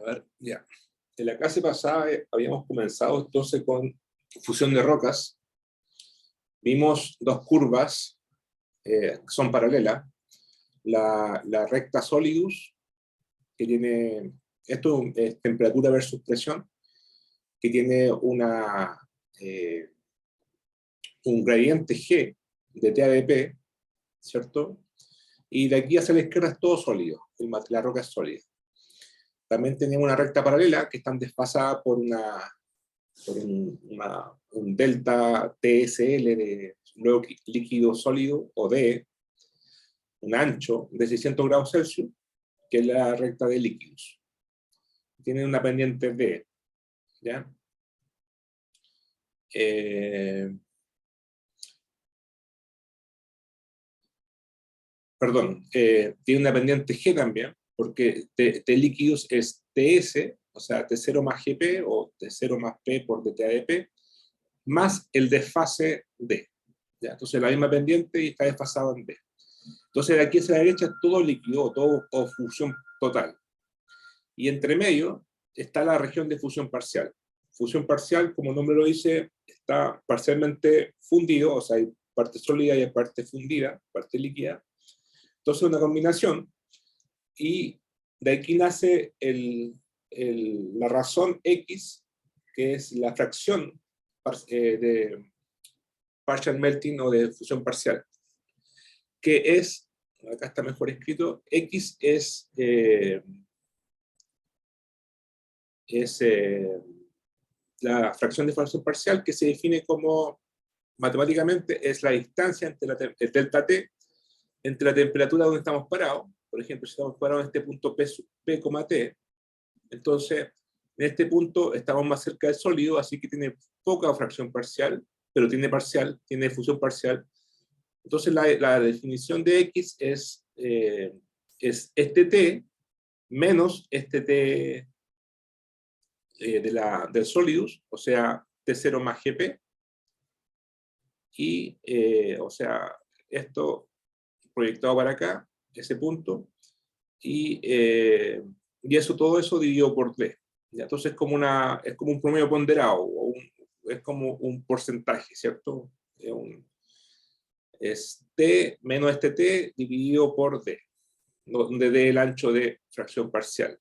ver, ya. En la clase pasada habíamos comenzado entonces con fusión de rocas. Vimos dos curvas que son paralelas. La recta Solidus, que tiene, esto es temperatura versus presión, que tiene un gradiente G de TADP, ¿cierto? Y de aquí hacia la izquierda es todo sólido, la roca es sólida. También tenemos una recta paralela que están desfasadas por un delta TSL de luego líquido sólido, o D, un ancho de 600 grados Celsius, que es la recta de líquidos. Tiene una pendiente D, ¿ya? Tiene una pendiente G también, porque T líquidos es TS, o sea, T0 más GP, o T0 más P por DTADP, más el desfase D. ¿Ya? Entonces la misma pendiente y está desfasado en D. Entonces de aquí hacia la derecha es todo líquido, o fusión total. Y entre medio está la región de fusión parcial. Fusión parcial, como el nombre lo dice, está parcialmente fundido, o sea, hay parte sólida y hay parte fundida, parte líquida. Entonces una combinación, y de aquí nace la razón X, que es la fracción de partial melting o de fusión parcial, que es, acá está mejor escrito, X es la fracción de fusión parcial, que se define como, matemáticamente, es la distancia entre el delta T, entre la temperatura donde estamos parados. Por ejemplo, si estamos parados en este punto P, T, entonces en este punto estamos más cerca del sólido, así que tiene poca fracción parcial, pero tiene fusión parcial. Entonces la definición de X es este T menos este T del Solidus, o sea, T0 más GP, y, o sea, esto proyectado para acá, ese punto, y eso, todo eso dividido por D. ¿Ya? Entonces es como un promedio ponderado, es como un porcentaje, ¿cierto? Es T menos este T dividido por D, donde D el ancho de fracción parcial.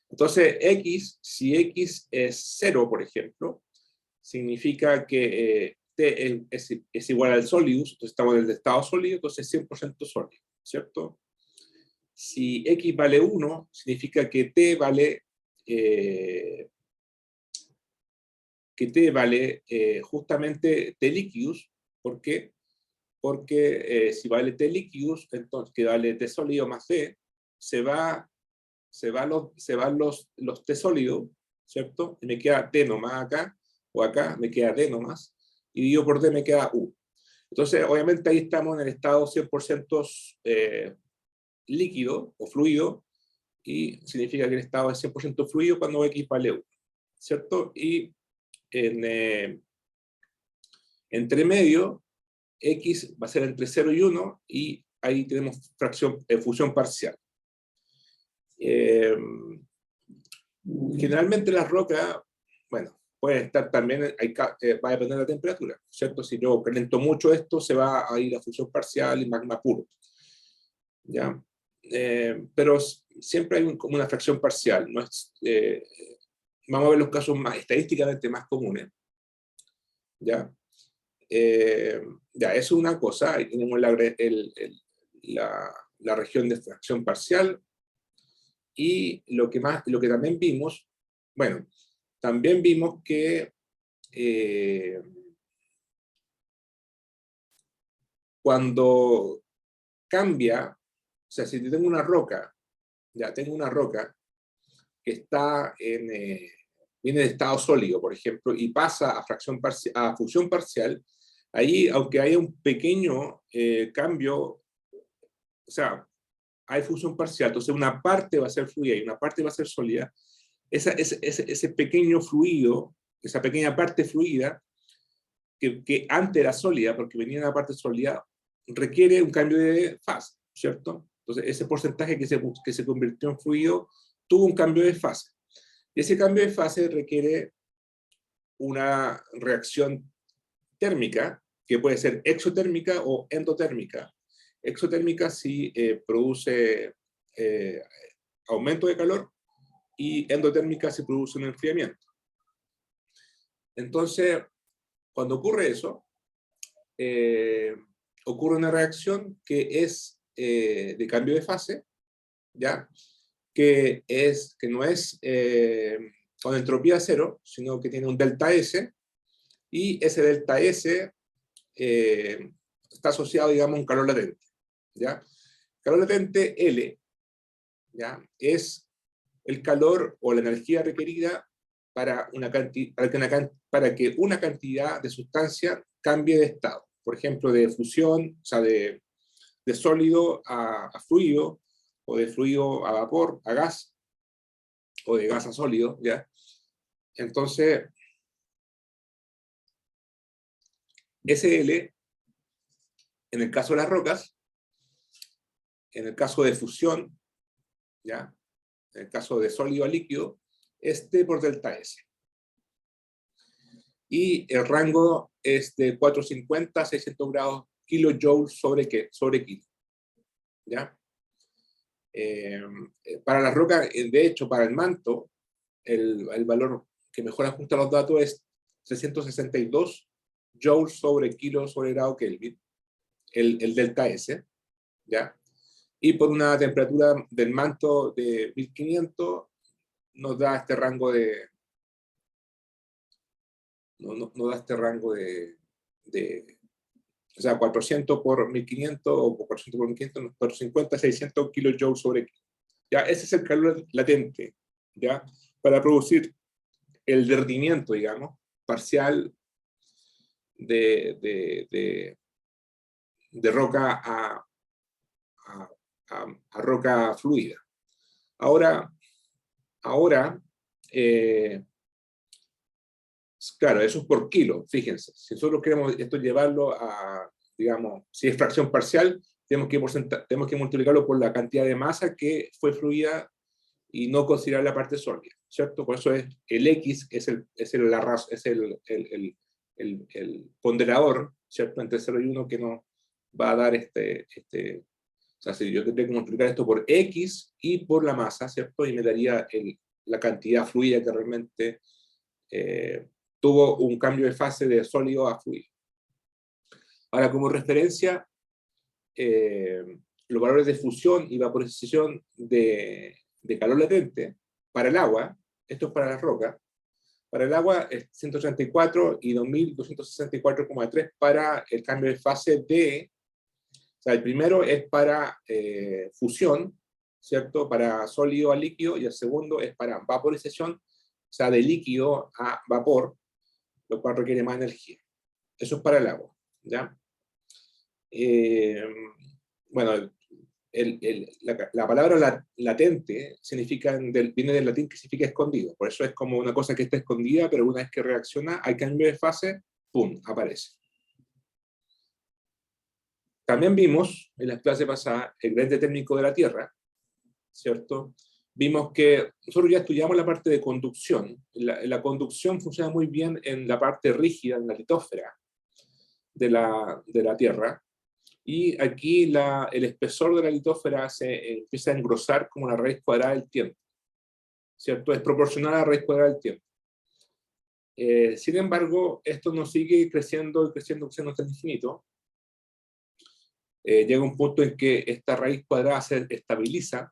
Entonces, X, si X es 0, por ejemplo, significa que T es igual al Solidus, entonces estamos en el estado sólido, entonces 100% sólido, ¿cierto? Si X vale 1, significa que T vale justamente T líquidos. ¿Por qué? Porque si vale T líquidos, entonces que vale T sólido más D, se van los T sólidos, ¿cierto? Y me queda D nomás acá, o acá me queda D nomás, y dividido por D me queda U. Entonces, obviamente ahí estamos en el estado 100% líquido o fluido, y significa que el estado es 100% fluido cuando X vale 1, ¿cierto? Y entre medio, X va a ser entre 0 y 1, y ahí tenemos fusión parcial. Generalmente las rocas, bueno, pueden estar también, va a depender de la temperatura, ¿cierto? Si yo caliento mucho esto, se va a ir a fusión parcial y magma puro, ¿ya? Pero siempre hay como una fracción parcial, ¿no? Vamos a ver los casos estadísticamente más comunes, ¿ya? Ya, eso es una cosa. Ahí tenemos la región de fracción parcial, y lo que también vimos, bueno, también vimos que cuando cambia, o sea, si tengo una roca, ya tengo una roca que está viene de estado sólido, por ejemplo, y pasa a fusión parcial, ahí, aunque haya un pequeño cambio, o sea, hay fusión parcial, entonces una parte va a ser fluida y una parte va a ser sólida. Ese pequeño fluido, esa pequeña parte fluida, que antes era sólida, porque venía de la parte sólida, requiere un cambio de fase, ¿cierto? Entonces ese porcentaje que se convirtió en fluido tuvo un cambio de fase. Y ese cambio de fase requiere una reacción térmica, que puede ser exotérmica o endotérmica. Exotérmica si produce aumento de calor, y endotérmica si produce un enfriamiento. Entonces, cuando ocurre eso, ocurre una reacción que es de cambio de fase, ¿ya? Que no es con entropía cero, sino que tiene un delta S, y ese delta S está asociado, digamos, a un calor latente, ¿ya? Calor latente L, ¿ya? Es el calor o la energía requerida para que una cantidad de sustancia cambie de estado. Por ejemplo, de fusión, o sea, de sólido a fluido, o de fluido a vapor, a gas, o de gas a sólido, ¿ya? Entonces, SL, en el caso de las rocas, en el caso de fusión, ¿ya? En el caso de sólido a líquido, es T por delta S. Y el rango es de 450 a 600 grados kilojoules sobre kilo. ¿Ya? Para la roca, de hecho, para el manto, el valor que mejor ajusta los datos es 362 joules sobre kilo sobre grado Kelvin, el delta S, ¿ya? Y por una temperatura del manto de 1500 nos da este rango de da este rango o sea, 400 por 1500 o 400 por 1500, 450, 600 kilojoules sobre kilo. ¿Ya? Ese es el calor latente, ¿ya? Para producir el derretimiento, digamos, parcial de roca a roca fluida. Ahora claro, eso es por kilo, fíjense. Si nosotros queremos esto llevarlo a, digamos, si es fracción parcial, tenemos que multiplicarlo por la cantidad de masa que fue fluida y no considerar la parte sólida, ¿cierto? Por eso es el X, es el ponderador, ¿cierto? Entre 0 y 1 que nos va a dar o sea, si yo tendría que multiplicar esto por X y por la masa, ¿cierto? Y me daría la cantidad fluida que realmente tuvo un cambio de fase de sólido a fluido. Ahora, como referencia, los valores de fusión y vaporización de calor latente para el agua, esto es para las rocas, para el agua es 134 y 2264,3 para el cambio de fase o sea, el primero es para fusión, ¿cierto? Para sólido a líquido, y el segundo es para vaporización, o sea, de líquido a vapor, lo cual requiere más energía. Eso es para el agua, ¿ya? Bueno, la palabra latente viene del latín que significa escondido, por eso es como una cosa que está escondida, pero una vez que reacciona al cambio de fase, ¡pum!, aparece. También vimos en la clase pasada el gradiente térmico de la Tierra, ¿cierto? Vimos que nosotros ya estudiamos la parte de conducción. La conducción funciona muy bien en la parte rígida, en la litósfera de la Tierra, y aquí el espesor de la litósfera se empieza a engrosar como la raíz cuadrada del tiempo, ¿cierto? Es proporcional a la raíz cuadrada del tiempo. Sin embargo, esto no sigue creciendo y creciendo, creciendo hasta el infinito. Llega un punto en que esta raíz cuadrada se estabiliza,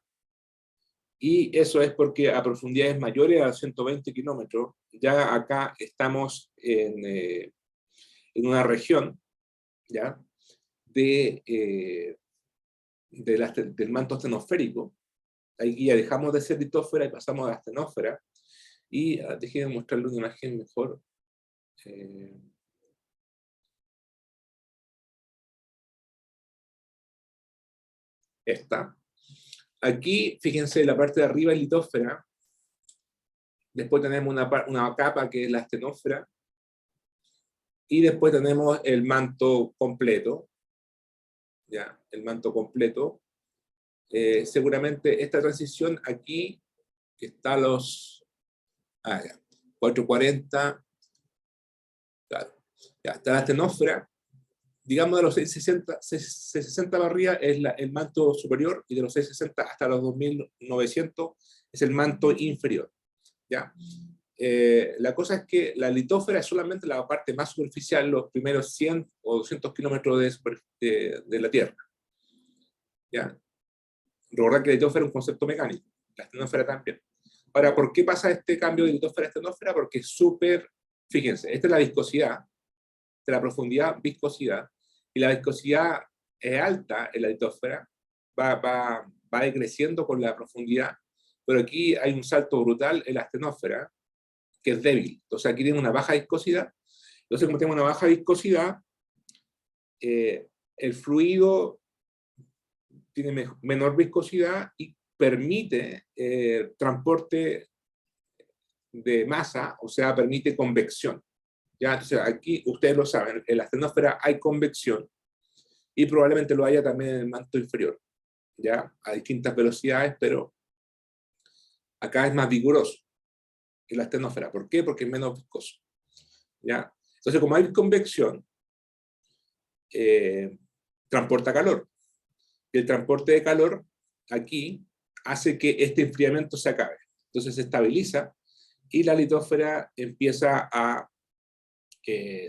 y eso es porque a profundidades mayores a 120 kilómetros, ya acá estamos en una región, ¿ya? Del manto astenosférico. Ahí ya dejamos de ser litósfera y pasamos a la astenosfera. Y déjenme mostrarle una imagen mejor. Esta. Aquí, fíjense, la parte de arriba es litósfera. Después tenemos una capa que es la astenosfera. Y después tenemos el manto completo. ¿Ya? El manto completo. Seguramente esta transición aquí que está a los 440, claro, ya está la astenosfera, digamos de los 660 para arriba es el manto superior, y de los 660 hasta los 2900 es el manto inferior. ¿Ya? La cosa es que la litósfera es solamente la parte más superficial, los primeros 100 o 200 kilómetros de la Tierra. ¿Ya? Recordad que la litósfera es un concepto mecánico, la astenosfera también. Ahora, ¿por qué pasa este cambio de litósfera a astenosfera? Porque es súper, fíjense, esta es la viscosidad, de la profundidad, viscosidad, y la viscosidad es alta en la litósfera, va decreciendo con la profundidad, pero aquí hay un salto brutal en la astenosfera, que es débil. Entonces aquí tiene una baja viscosidad. Entonces, como tenemos una baja viscosidad, el fluido tiene menor viscosidad y permite transporte de masa, o sea, permite convección. ¿Ya? Entonces aquí, ustedes lo saben, en la astenosfera hay convección, y probablemente lo haya también en el manto inferior, ¿ya? A distintas velocidades, pero acá es más vigoroso en la astenosfera. ¿Por qué? Porque es menos viscoso, ¿ya? Entonces, como hay convección, transporta calor. Y el transporte de calor aquí hace que este enfriamiento se acabe. Entonces se estabiliza y la litósfera empieza a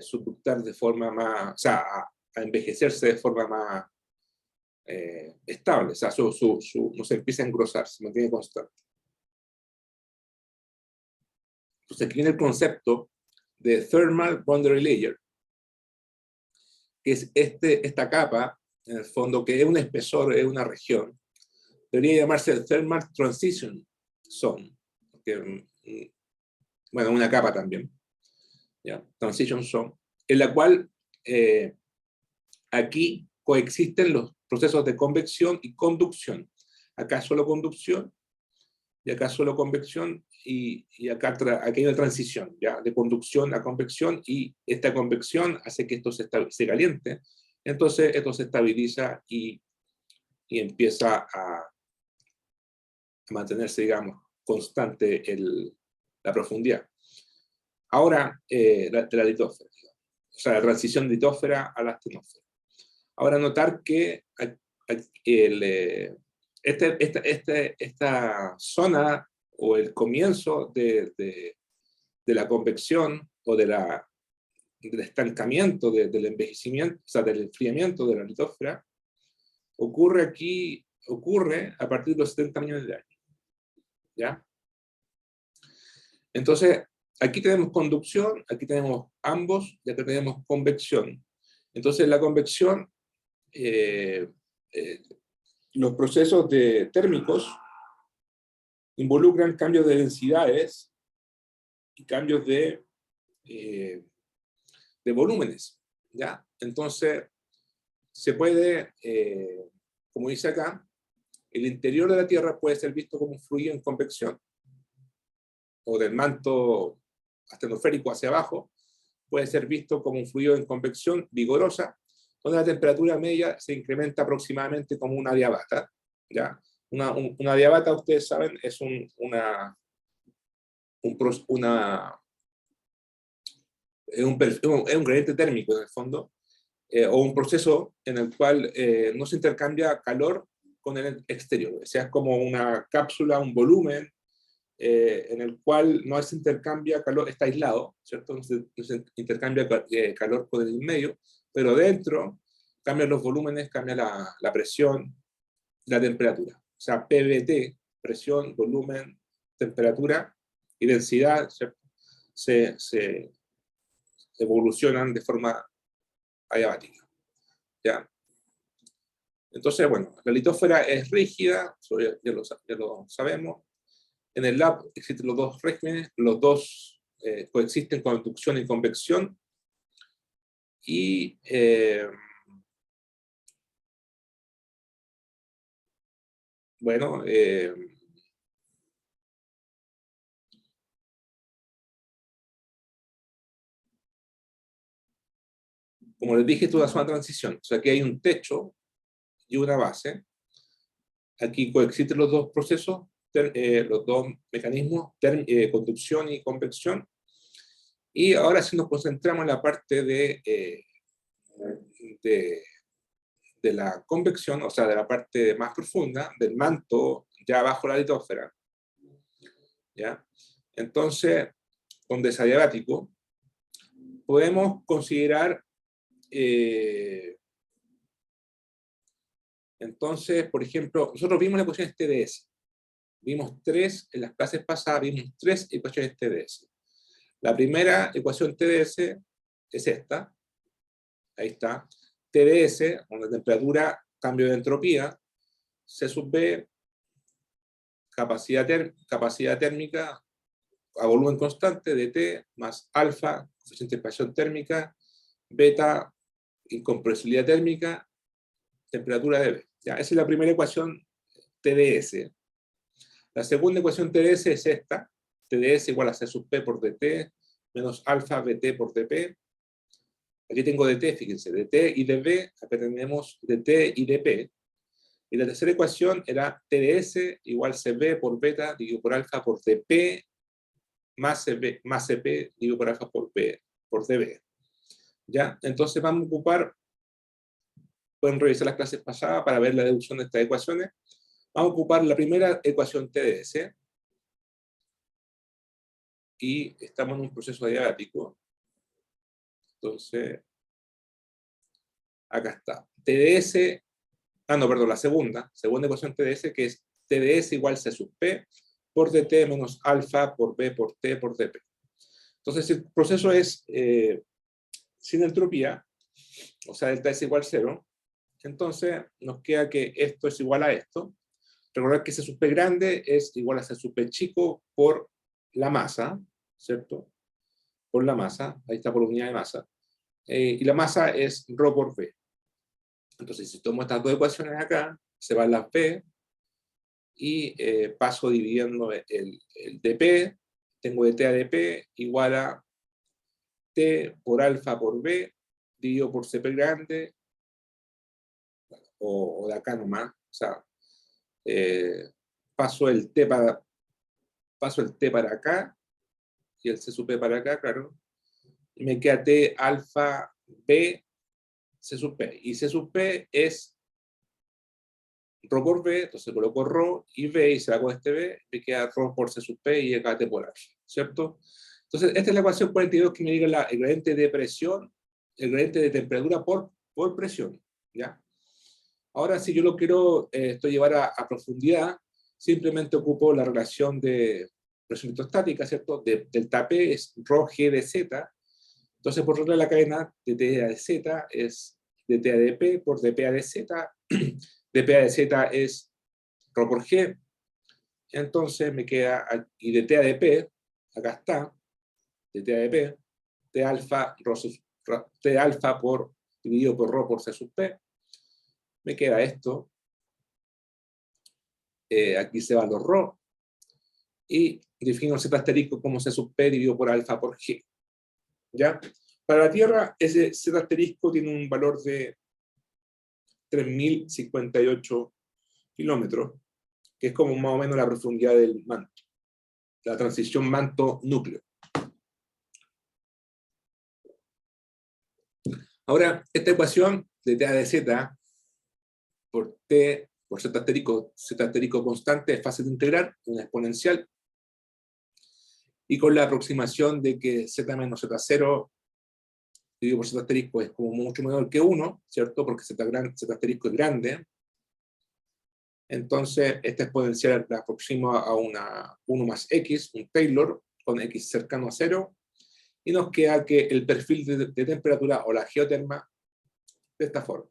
subductar de forma más, o sea, a envejecerse de forma más estable. O sea, no se empieza a engrosar, se mantiene constante. Entonces aquí viene el concepto de Thermal Boundary Layer, que es esta capa, en el fondo, que es un espesor, es una región. Debería llamarse Thermal Transition Zone, porque, bueno, una capa también, ¿ya? Transition Zone, en la cual aquí coexisten los procesos de convección y conducción. Acá solo conducción, y acá solo convección, y acá hay una transición, ¿ya? De conducción a convección, y esta convección hace que esto se caliente, entonces esto se estabiliza y empieza a mantenerse, digamos, constante la profundidad. Ahora, de la litósfera, o sea, la transición de litósfera a la astenosfera. Ahora, notar que esta zona, o el comienzo de la convección, o del estancamiento, del envejecimiento, o sea, del enfriamiento de la litósfera, ocurre a partir de los 70 millones de años. ¿Ya? Entonces, aquí tenemos conducción, aquí tenemos ambos, y acá tenemos convección. Entonces, la convección, los procesos térmicos involucran cambios de densidades y cambios de volúmenes, ¿ya? Entonces, se puede, como dice acá, el interior de la Tierra puede ser visto como un fluido en convección, o del manto astenosférico hacia abajo, puede ser visto como un fluido en convección vigorosa, donde la temperatura media se incrementa aproximadamente como una diabata, ¿ya? Una diabata, ustedes saben, es un gradiente térmico, en el fondo, o un proceso en el cual no se intercambia calor con el exterior. O sea, es como una cápsula, un volumen, en el cual no se intercambia calor, está aislado, ¿cierto? No se intercambia calor con el medio, pero dentro cambian los volúmenes, cambia la presión, la temperatura. O sea, PVT, presión, volumen, temperatura y densidad, ¿cierto? Se evolucionan de forma adiabática, ¿ya? Entonces, bueno, la litósfera es rígida, eso ya lo sabemos. En el lab existen los dos regímenes, los dos coexisten, conducción y convección. Y bueno, como les dije, esto es una zona de transición. O sea, aquí hay un techo y una base. Aquí coexisten los dos procesos, los dos mecanismos, conducción y convección. Y ahora si nos concentramos en la parte de la convección, o sea, de la parte más profunda, del manto ya bajo la litósfera, ¿ya? Entonces, con desadiabático, podemos considerar, entonces, por ejemplo, nosotros vimos la ecuación TDS. Vimos tres, en las clases pasadas vimos tres ecuaciones TDS. La primera ecuación TDS es esta. Ahí está. TDS, con la temperatura, cambio de entropía, C sub B, capacidad térmica a volumen constante de T, más alfa, coeficiente de expansión térmica, beta, incompresibilidad térmica, temperatura de B. ¿Ya? Esa es la primera ecuación TDS. La segunda ecuación TDS es esta. TDS igual a C sub P por dt, menos alfa BT por dP. Aquí tengo dt, fíjense, dt y dB, acá tenemos dt y dP. Y la tercera ecuación era TDS igual CB por beta dividido por alfa por dP más CP dividido por alfa por dB. ¿Ya? Entonces vamos a ocupar, pueden revisar las clases pasadas para ver la deducción de estas ecuaciones. Vamos a ocupar la primera ecuación TDS. Y estamos en un proceso adiabático. Entonces, acá está. TDS, no, perdón, la segunda ecuación TDS, que es TDS igual C sub P por dt menos alfa por B por T por dP. Entonces, el proceso es sin entropía, o sea, delta es igual 0. Entonces, nos queda que esto es igual a esto. Recordar que C sub P grande es igual a C sub P chico por la masa, ¿cierto? Por la masa, ahí está por unidad de masa. Y la masa es ρ por V. Entonces, si tomo estas dos ecuaciones acá, se van las V, y paso dividiendo el dP, tengo de T a dP igual a T por alfa por B, dividido por CP grande, o de acá nomás, o sea, paso el T para acá, y el C sub P para acá, claro, y me queda T alfa B C sub P, y C sub P es ρ por V, entonces coloco ρ y V, y se hago este V, me queda ρ por C sub P y acá T por alfa, ¿cierto? Entonces, esta es la ecuación 42 que me diga el gradiente de presión, el gradiente de temperatura por presión, ¿ya? Ahora, si yo lo quiero esto llevar a profundidad, simplemente ocupo la relación de presión electrostática, ¿cierto? Delta P es ρ G de Z. Entonces, por regla de la cadena, dt a de Z es dt a de P por dP a de Z. dP a de Z es ρ por G. Entonces, me queda, y dt a de P, acá está, dt a de P, T alfa, T alfa dividido por ρ por C sub P. Me queda esto. Aquí se va los ρ. Y defino el Z asterisco como C sub P dividido por alfa por G. ¿Ya? Para la Tierra, ese Z asterisco tiene un valor de 3058 kilómetros, que es como más o menos la profundidad del manto, la transición manto-núcleo. Ahora, esta ecuación de T a de Z por T por Z asterisco constante es fácil de integrar, una exponencial, y con la aproximación de que Z menos Z0 dividido por Z asterisco es como mucho menor que 1, ¿cierto? Porque Z asterisco es grande. Entonces, esta exponencial la aproximo a 1 más X, un Taylor, con X cercano a 0, y nos queda que el perfil de temperatura o la geoterma de esta forma.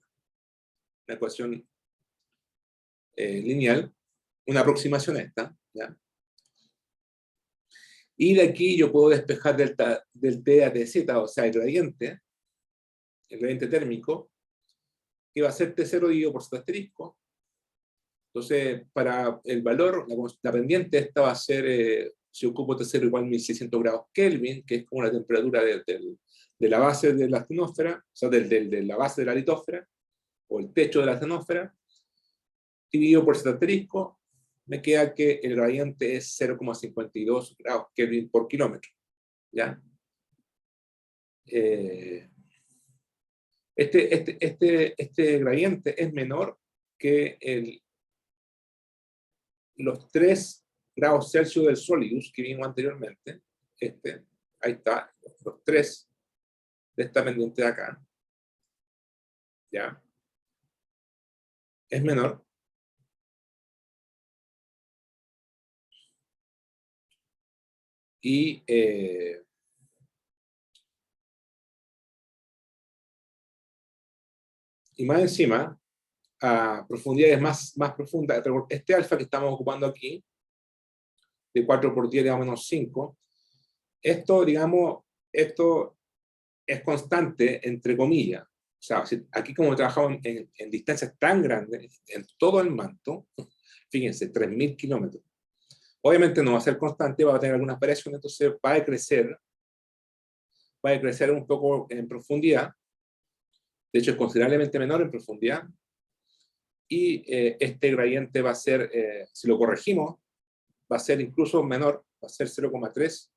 Una ecuación lineal, una aproximación a esta, ¿ya? Y de aquí yo puedo despejar del T a dz, o sea, el gradiente térmico, que va a ser T0 dividido por Z asterisco. Entonces, para el valor, la pendiente esta va a ser, si ocupo T0 igual 1600 grados Kelvin, que es como la temperatura de la base de la atmósfera, o sea, de la base de la litósfera, o el techo de la atmósfera, dividido por Z asterisco, me queda que el gradiente es 0,52 grados Kelvin por kilómetro. ¿Ya? Este gradiente es menor que los 3 grados Celsius del Solidus que vimos anteriormente. Ahí está, los 3 de esta pendiente de acá. ¿Ya? Es menor. Y más encima, a profundidades más profundas, este alfa que estamos ocupando aquí, de 4 por 10 a menos 5, esto, digamos, esto es constante, entre comillas. O sea, aquí como trabajamos en distancias tan grandes, en todo el manto, fíjense, 3.000 kilómetros. Obviamente no va a ser constante, va a tener algunas variaciones, entonces va a crecer un poco en profundidad. De hecho, es considerablemente menor en profundidad. Y este gradiente va a ser, si lo corregimos, va a ser incluso menor, va a ser 0,3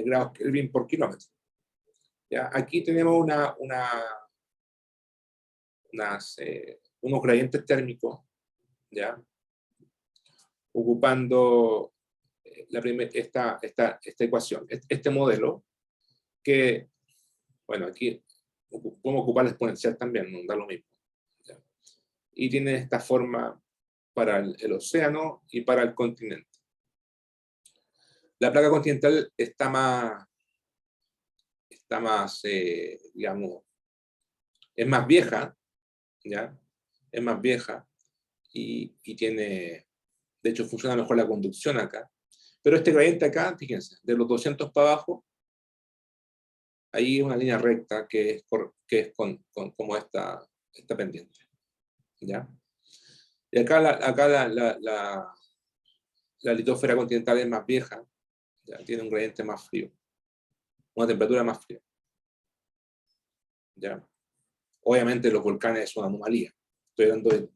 grados Kelvin por kilómetro. ¿Ya? Aquí tenemos unos gradientes térmicos, ¿ya? Ocupando esta ecuación, este modelo, que, bueno, aquí podemos ocupar la exponencial también, no da lo mismo. ¿Ya? Y tiene esta forma para el océano y para el continente. La placa continental está más digamos, es más vieja, ¿ya? Es más vieja y tiene, de hecho funciona mejor la conducción acá. Pero este gradiente acá, fíjense, de los 200 para abajo, ahí es una línea recta que es como esta pendiente, ¿ya? Y acá la litósfera continental es más vieja, ¿ya? Tiene un gradiente más frío, una temperatura más fría, ¿ya? Obviamente los volcanes es una anomalía. Estoy hablando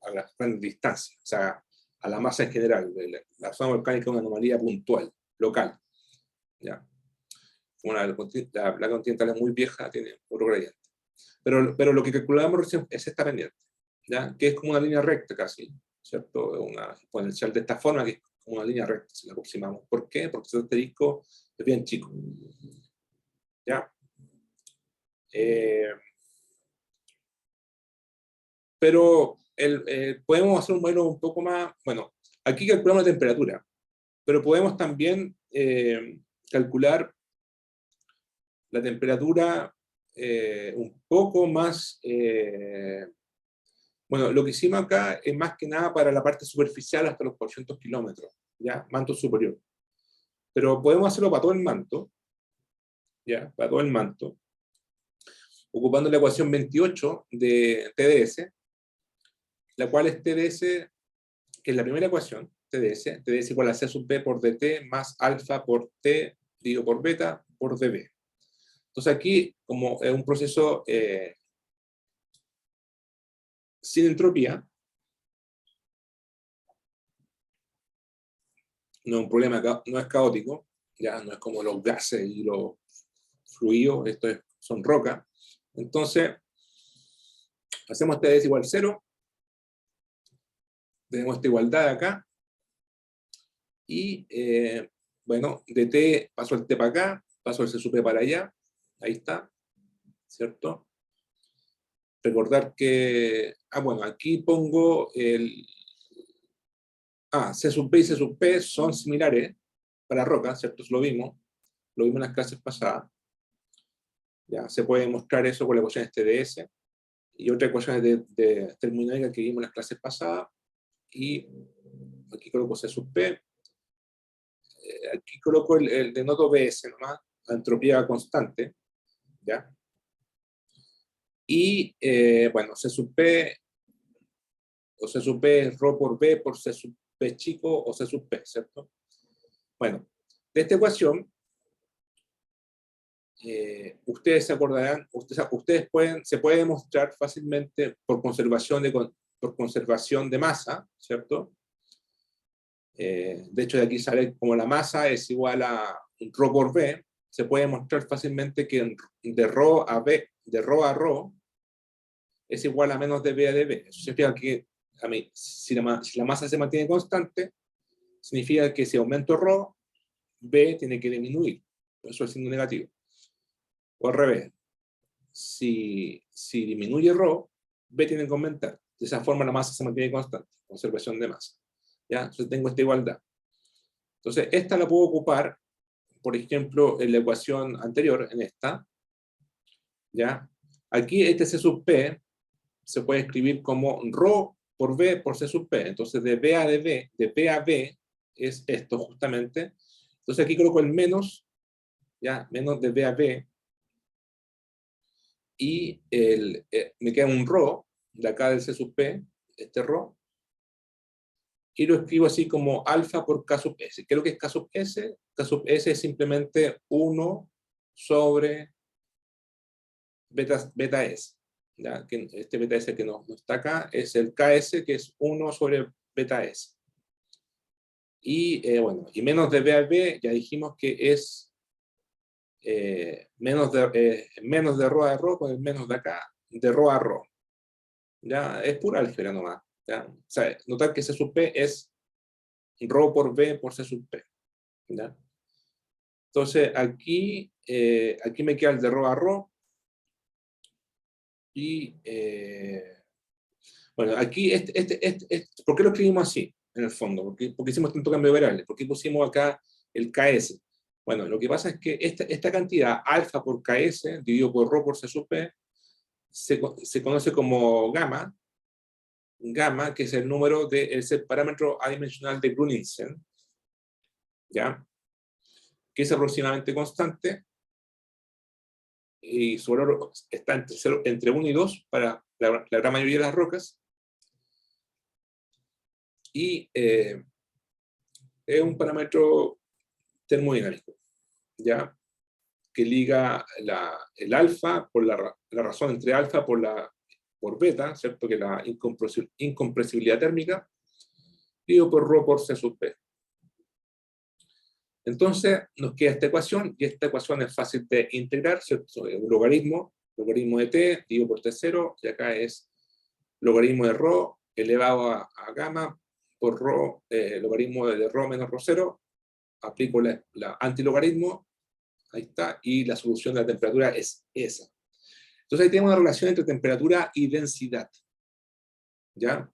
a las grandes distancias, o sea, a la masa en general. La zona volcánica es una anomalía puntual, local. ¿Ya? Como la continental es muy vieja, tiene otro gradiente. Pero lo que calculamos recién es esta pendiente, ¿ya? Que es como una línea recta casi, ¿cierto? Una exponencial de esta forma, que es como una línea recta, si la aproximamos. ¿Por qué? Porque este asterisco es bien chico. ¿Ya? Pero podemos hacer un modelo un poco más, bueno, aquí calculamos la temperatura, pero podemos también calcular la temperatura un poco más, bueno, lo que hicimos acá es más que nada para la parte superficial hasta los 400 kilómetros, ¿ya? Manto superior. Pero podemos hacerlo para todo el manto, ¿ya? Para todo el manto, ocupando la ecuación 28 de TDS, la cual es TDS, que es la primera ecuación, TDS igual a C sub B por dt más alfa por T dividido por beta por dB. Entonces aquí, como es un proceso sin entropía, no es un problema, no es caótico, ya no es como los gases y los fluidos, son rocas. Entonces, hacemos TDS igual 0, tenemos esta igualdad acá, y bueno, de T paso el T para acá, paso el C sub P para allá, ahí está, ¿cierto? Recordar que, bueno, aquí pongo C sub P y C sub P son similares para rocas, ¿cierto? Lo vimos en las clases pasadas. Ya, se puede demostrar eso con la ecuación TDS y otras ecuaciones de termodinámica que vimos en las clases pasadas. Y aquí coloco C sub P, aquí coloco el denoto BS nomás, la entropía constante, ¿ya? Y, bueno, C sub P, o C sub P es ρ por B por C sub P chico o C sub P, ¿cierto? Bueno, de esta ecuación, ustedes se acordarán, ustedes se puede demostrar fácilmente por conservación de masa, ¿cierto? De hecho, de aquí sale como la masa es igual a ρ por V, se puede mostrar fácilmente que de ρ a V, de ρ a ρ, es igual a menos de V a dV. Eso significa que si la masa se mantiene constante, significa que si aumento ρ, V tiene que disminuir. Eso es signo negativo. O al revés, si disminuye ρ, V tiene que aumentar. De esa forma la masa se mantiene constante, conservación de masa. ¿Ya? Entonces tengo esta igualdad. Entonces esta la puedo ocupar, por ejemplo, en la ecuación anterior, en esta. ¿Ya? Aquí este C sub P se puede escribir como ρ por V por C sub P. Entonces de V a dV, de P a V, es esto justamente. Entonces aquí coloco el menos, ¿ya? Menos de V a V, y me queda un ρ, de acá del C sub P, este ρ, y lo escribo así como alfa por K sub S. ¿Qué es lo que es K sub S? K sub S es simplemente 1 sobre beta S. ¿Ya? Que este beta S que no está acá es el KS, que es 1 sobre beta S. Y bueno, y menos de B a B, ya dijimos que es menos de ρ a ρ con el menos de acá, de ρ a ρ. ¿Ya? Es pura álgebra nomás. ¿Ya? O sea, notar que C sub P es ρ por V por C sub P. ¿Ya? Entonces aquí me queda el de ρ a ρ. Y bueno, aquí ¿por qué lo escribimos así? En el fondo, porque hicimos tanto cambio de variables, porque pusimos acá el KS. Bueno, lo que pasa es que esta cantidad, alfa por KS, dividido por ρ por C sub P, se conoce como gamma, que es el número es el parámetro adimensional de Brunningsen, ¿ya? Que es aproximadamente constante, y su valor está entre 1 y 2 para la gran mayoría de las rocas, y es un parámetro termodinámico, ¿ya? Que liga el alfa, por la razón entre alfa por beta, ¿cierto? Que es la incompresibilidad térmica, y por ρ por C sub P. Entonces nos queda esta ecuación, y esta ecuación es fácil de integrar, ¿cierto? Es un logaritmo de t, dividido por t0, y acá es logaritmo de ρ elevado a gamma por ρ, logaritmo de ρ menos ρ0, aplico la antilogaritmo, ahí está, y la solución de la temperatura es esa. Entonces ahí tenemos una relación entre temperatura y densidad, ¿ya?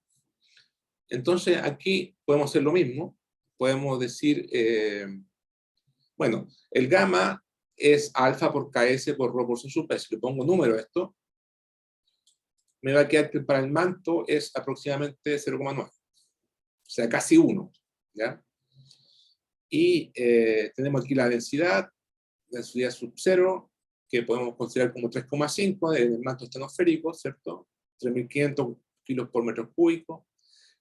Entonces aquí podemos hacer lo mismo, podemos decir, bueno, el gamma es alfa por KS por ρ por C sub P. Si le pongo número a esto, me va a quedar que para el manto es aproximadamente 0,9, o sea, casi 1, ¿ya? Y tenemos aquí la densidad sub 0, que podemos considerar como 3,5 del manto estenosférico, ¿cierto? 3.500 kilos por metro cúbico,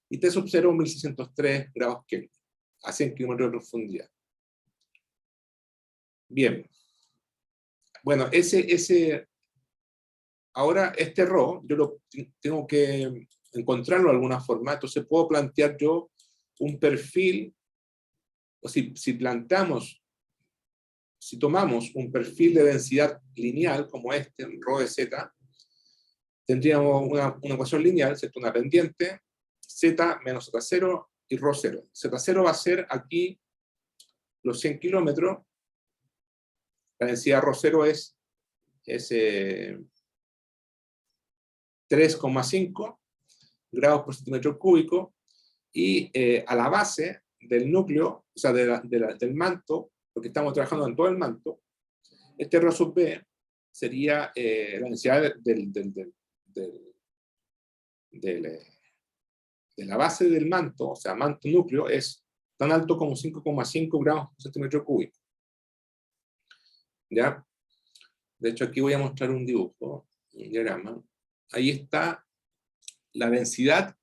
y T sub 0, 1.603 grados Kelvin, a 100 kilómetros de profundidad. Bien. Bueno, ahora este ρ, yo tengo que encontrarlo de alguna forma, entonces puedo plantear yo un perfil, o si tomamos un perfil de densidad lineal como este, ρ de z, tendríamos una ecuación lineal, ¿cierto? Una pendiente, z menos z0 y ρ0. Z0 va a ser aquí los 100 kilómetros, la densidad ρ0 es 3,5 grados por centímetro cúbico, y a la base del núcleo, o sea, del manto, porque estamos trabajando en todo el manto, este ρ sub b sería la densidad de la base del manto, o sea, manto núcleo, es tan alto como 5,5 grados por centímetro cúbico. ¿Ya? De hecho, aquí voy a mostrar un dibujo, un diagrama. Ahí está la densidad,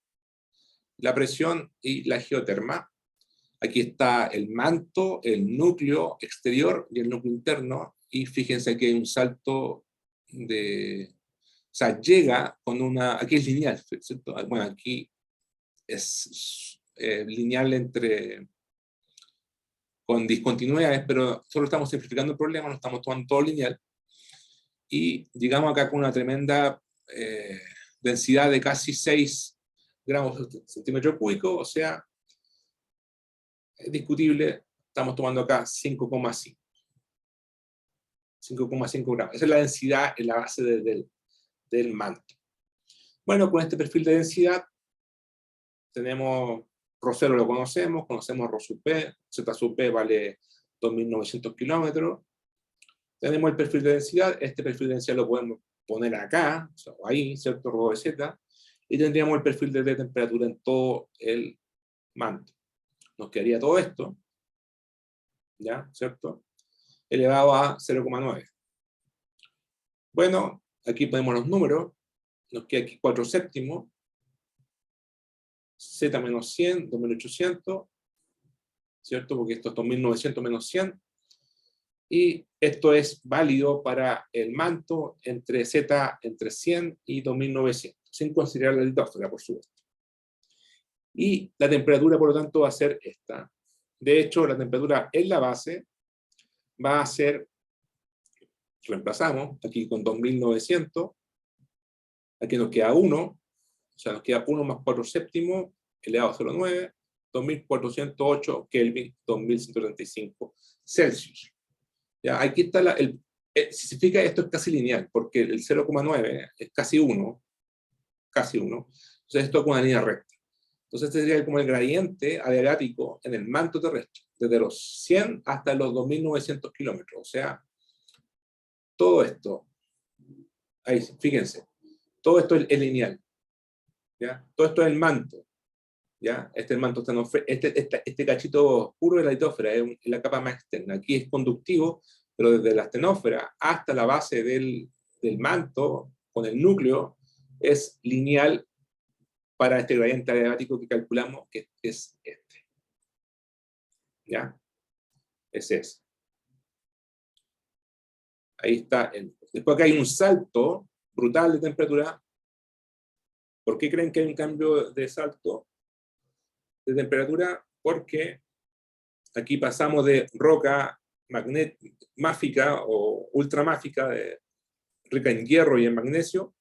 la presión y la geoterma. Aquí está el manto, el núcleo exterior y el núcleo interno. Y fíjense que hay un salto de... O sea, llega con una... Aquí es lineal, ¿cierto? Bueno, aquí es lineal con discontinuidades, pero solo estamos simplificando el problema, no estamos tomando todo lineal, y llegamos acá con una tremenda densidad de casi 6 gramos por centímetro cúbico, o sea, es discutible, estamos tomando acá 5,5. 5,5 gramos. Esa es la densidad en la base del manto. Bueno, con este perfil de densidad tenemos Rho 0 lo conocemos Rho sub P, Z sub P vale 2.900 kilómetros. Tenemos el perfil de densidad, este perfil de densidad lo podemos poner acá, o sea, ahí, ¿cierto? Rho de Z, y tendríamos el perfil de temperatura en todo el manto. Nos quedaría todo esto, ¿ya? ¿Cierto? Elevado a 0,9. Bueno, aquí ponemos los números, nos queda aquí 4 séptimos, Z menos 100, 2800, ¿cierto? Porque esto es 2900 menos 100, y esto es válido para el manto entre Z entre 100 y 2900, sin considerar la litosfera, por supuesto. Y la temperatura, por lo tanto, va a ser esta. De hecho, la temperatura en la base va a ser, reemplazamos, aquí con 2900, aquí nos queda 1, o sea, nos queda 1 más 4 séptimos, elevado a 0,9, 2408 Kelvin, 2135 Celsius. Ya, aquí está si se fija, esto es casi lineal, porque el 0,9 es casi 1, entonces esto es una línea recta. Entonces este sería como el gradiente adiabático en el manto terrestre, desde los 100 hasta los 2.900 kilómetros, o sea, todo esto, ahí, fíjense, todo esto es lineal, ¿ya? Todo esto es el manto, ¿ya? Este es el manto estenófero, este cachito oscuro de la litosfera es la capa más externa, aquí es conductivo, pero desde la estenósfera hasta la base del manto, con el núcleo, es lineal para este gradiente adiabático que calculamos, que es este. ¿Ya? Ese es. Ahí está. Después acá hay un salto brutal de temperatura. ¿Por qué creen que hay un cambio de salto de temperatura? Porque aquí pasamos de roca máfica o ultramáfica, rica en hierro y en magnesio,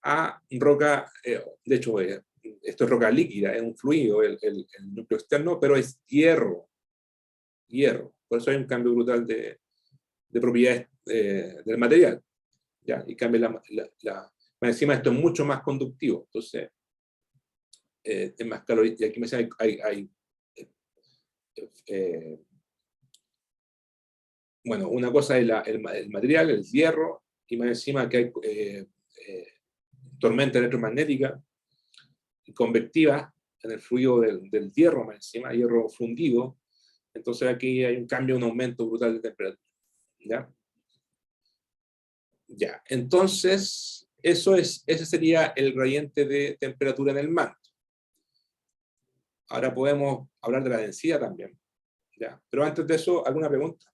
a roca, de hecho, esto es roca líquida, es un fluido, el núcleo externo, pero es hierro. Por eso hay un cambio brutal de propiedades del material. ¿Ya? Y cambia más encima esto es mucho más conductivo, entonces es más calorífico. Y aquí me dicen hay bueno, una cosa es el material, el hierro, y más encima que hay tormenta electromagnética y convectiva en el fluido del hierro, más encima, hierro fundido. Entonces aquí hay un cambio, un aumento brutal de temperatura. ¿Ya? Ya, entonces, ese sería el gradiente de temperatura en el manto. Ahora podemos hablar de la densidad también. ¿Ya? Pero antes de eso, ¿alguna pregunta?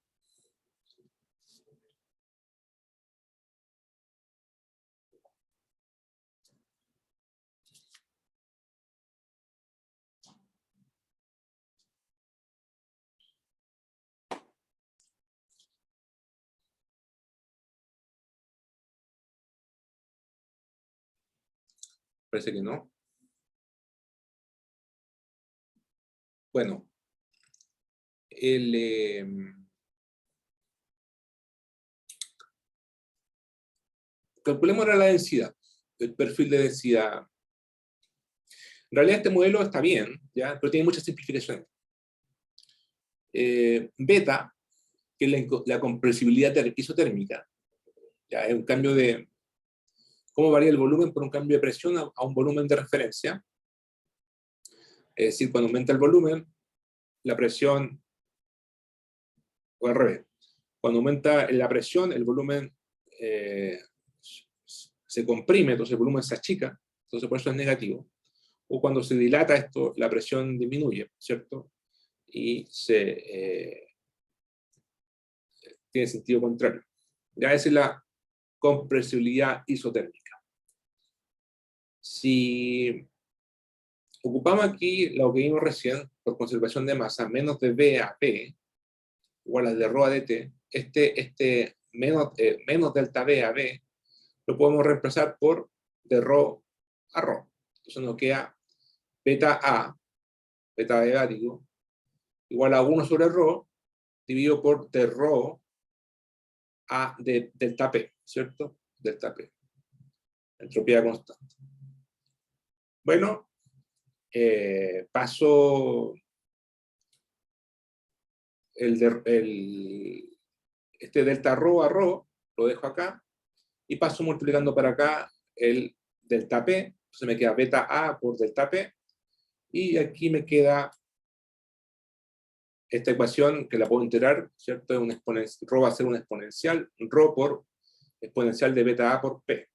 Parece que no. Bueno, calculemos ahora la densidad, el perfil de densidad. En realidad este modelo está bien, ¿ya? Pero tiene muchas simplificaciones. Beta, que es la compresibilidad isotérmica, ¿ya? Es un cambio de cómo varía el volumen por un cambio de presión a un volumen de referencia. Es decir, cuando aumenta el volumen, la presión, o al revés, cuando aumenta la presión, el volumen se comprime, entonces el volumen se achica, entonces por eso es negativo. O cuando se dilata esto, la presión disminuye, ¿cierto? Y tiene sentido contrario. Ya esa es la compresibilidad isotérmica. Si ocupamos aquí lo que vimos recién, por conservación de masa, menos de B a P, igual a de ρ a dt, menos delta B a B, lo podemos reemplazar por de ρ a ρ. Entonces nos queda beta didático, igual a 1 sobre ρ, dividido por de ρ a de delta P, ¿cierto? Delta P. Entropía constante. Bueno, paso este delta ρ a ρ, lo dejo acá, y paso multiplicando para acá el delta P, entonces me queda beta A por delta P, y aquí me queda esta ecuación que la puedo integrar, ¿cierto? Es un exponencial, ρ va a ser un exponencial, ρ por exponencial de beta A por P.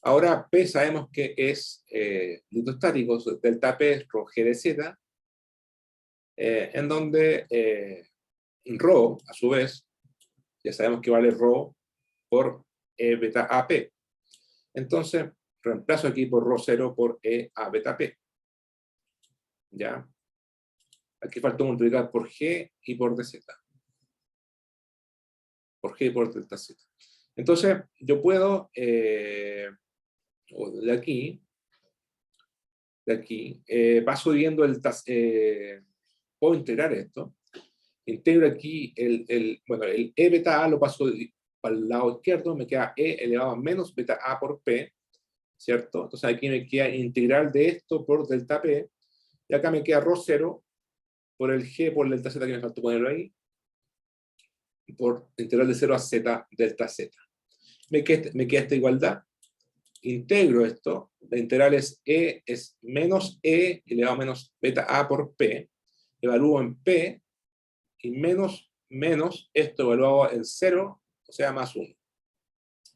Ahora P sabemos que es litostático, delta P es ρ G de Z, en donde ρ, a su vez, ya sabemos que vale ρ por E beta AP. Entonces, reemplazo aquí por ρ0 por E a beta P. ¿Ya? Aquí faltó multiplicar por G y por dz. Por G y por delta Z. Entonces, yo puedo, de aquí, paso viendo puedo integrar esto. Integro aquí bueno, el E beta A lo paso para el lado izquierdo, me queda E elevado a menos beta A por P, ¿cierto? Entonces aquí me queda integral de esto por delta P, y acá me queda ρ0 por el G por delta Z, que me faltó ponerlo ahí, por integral de 0 a Z delta Z. Me queda esta igualdad, integro esto, la integral es E es menos E elevado a menos beta A por P, evalúo en P, y menos esto evaluado en 0, o sea, más 1,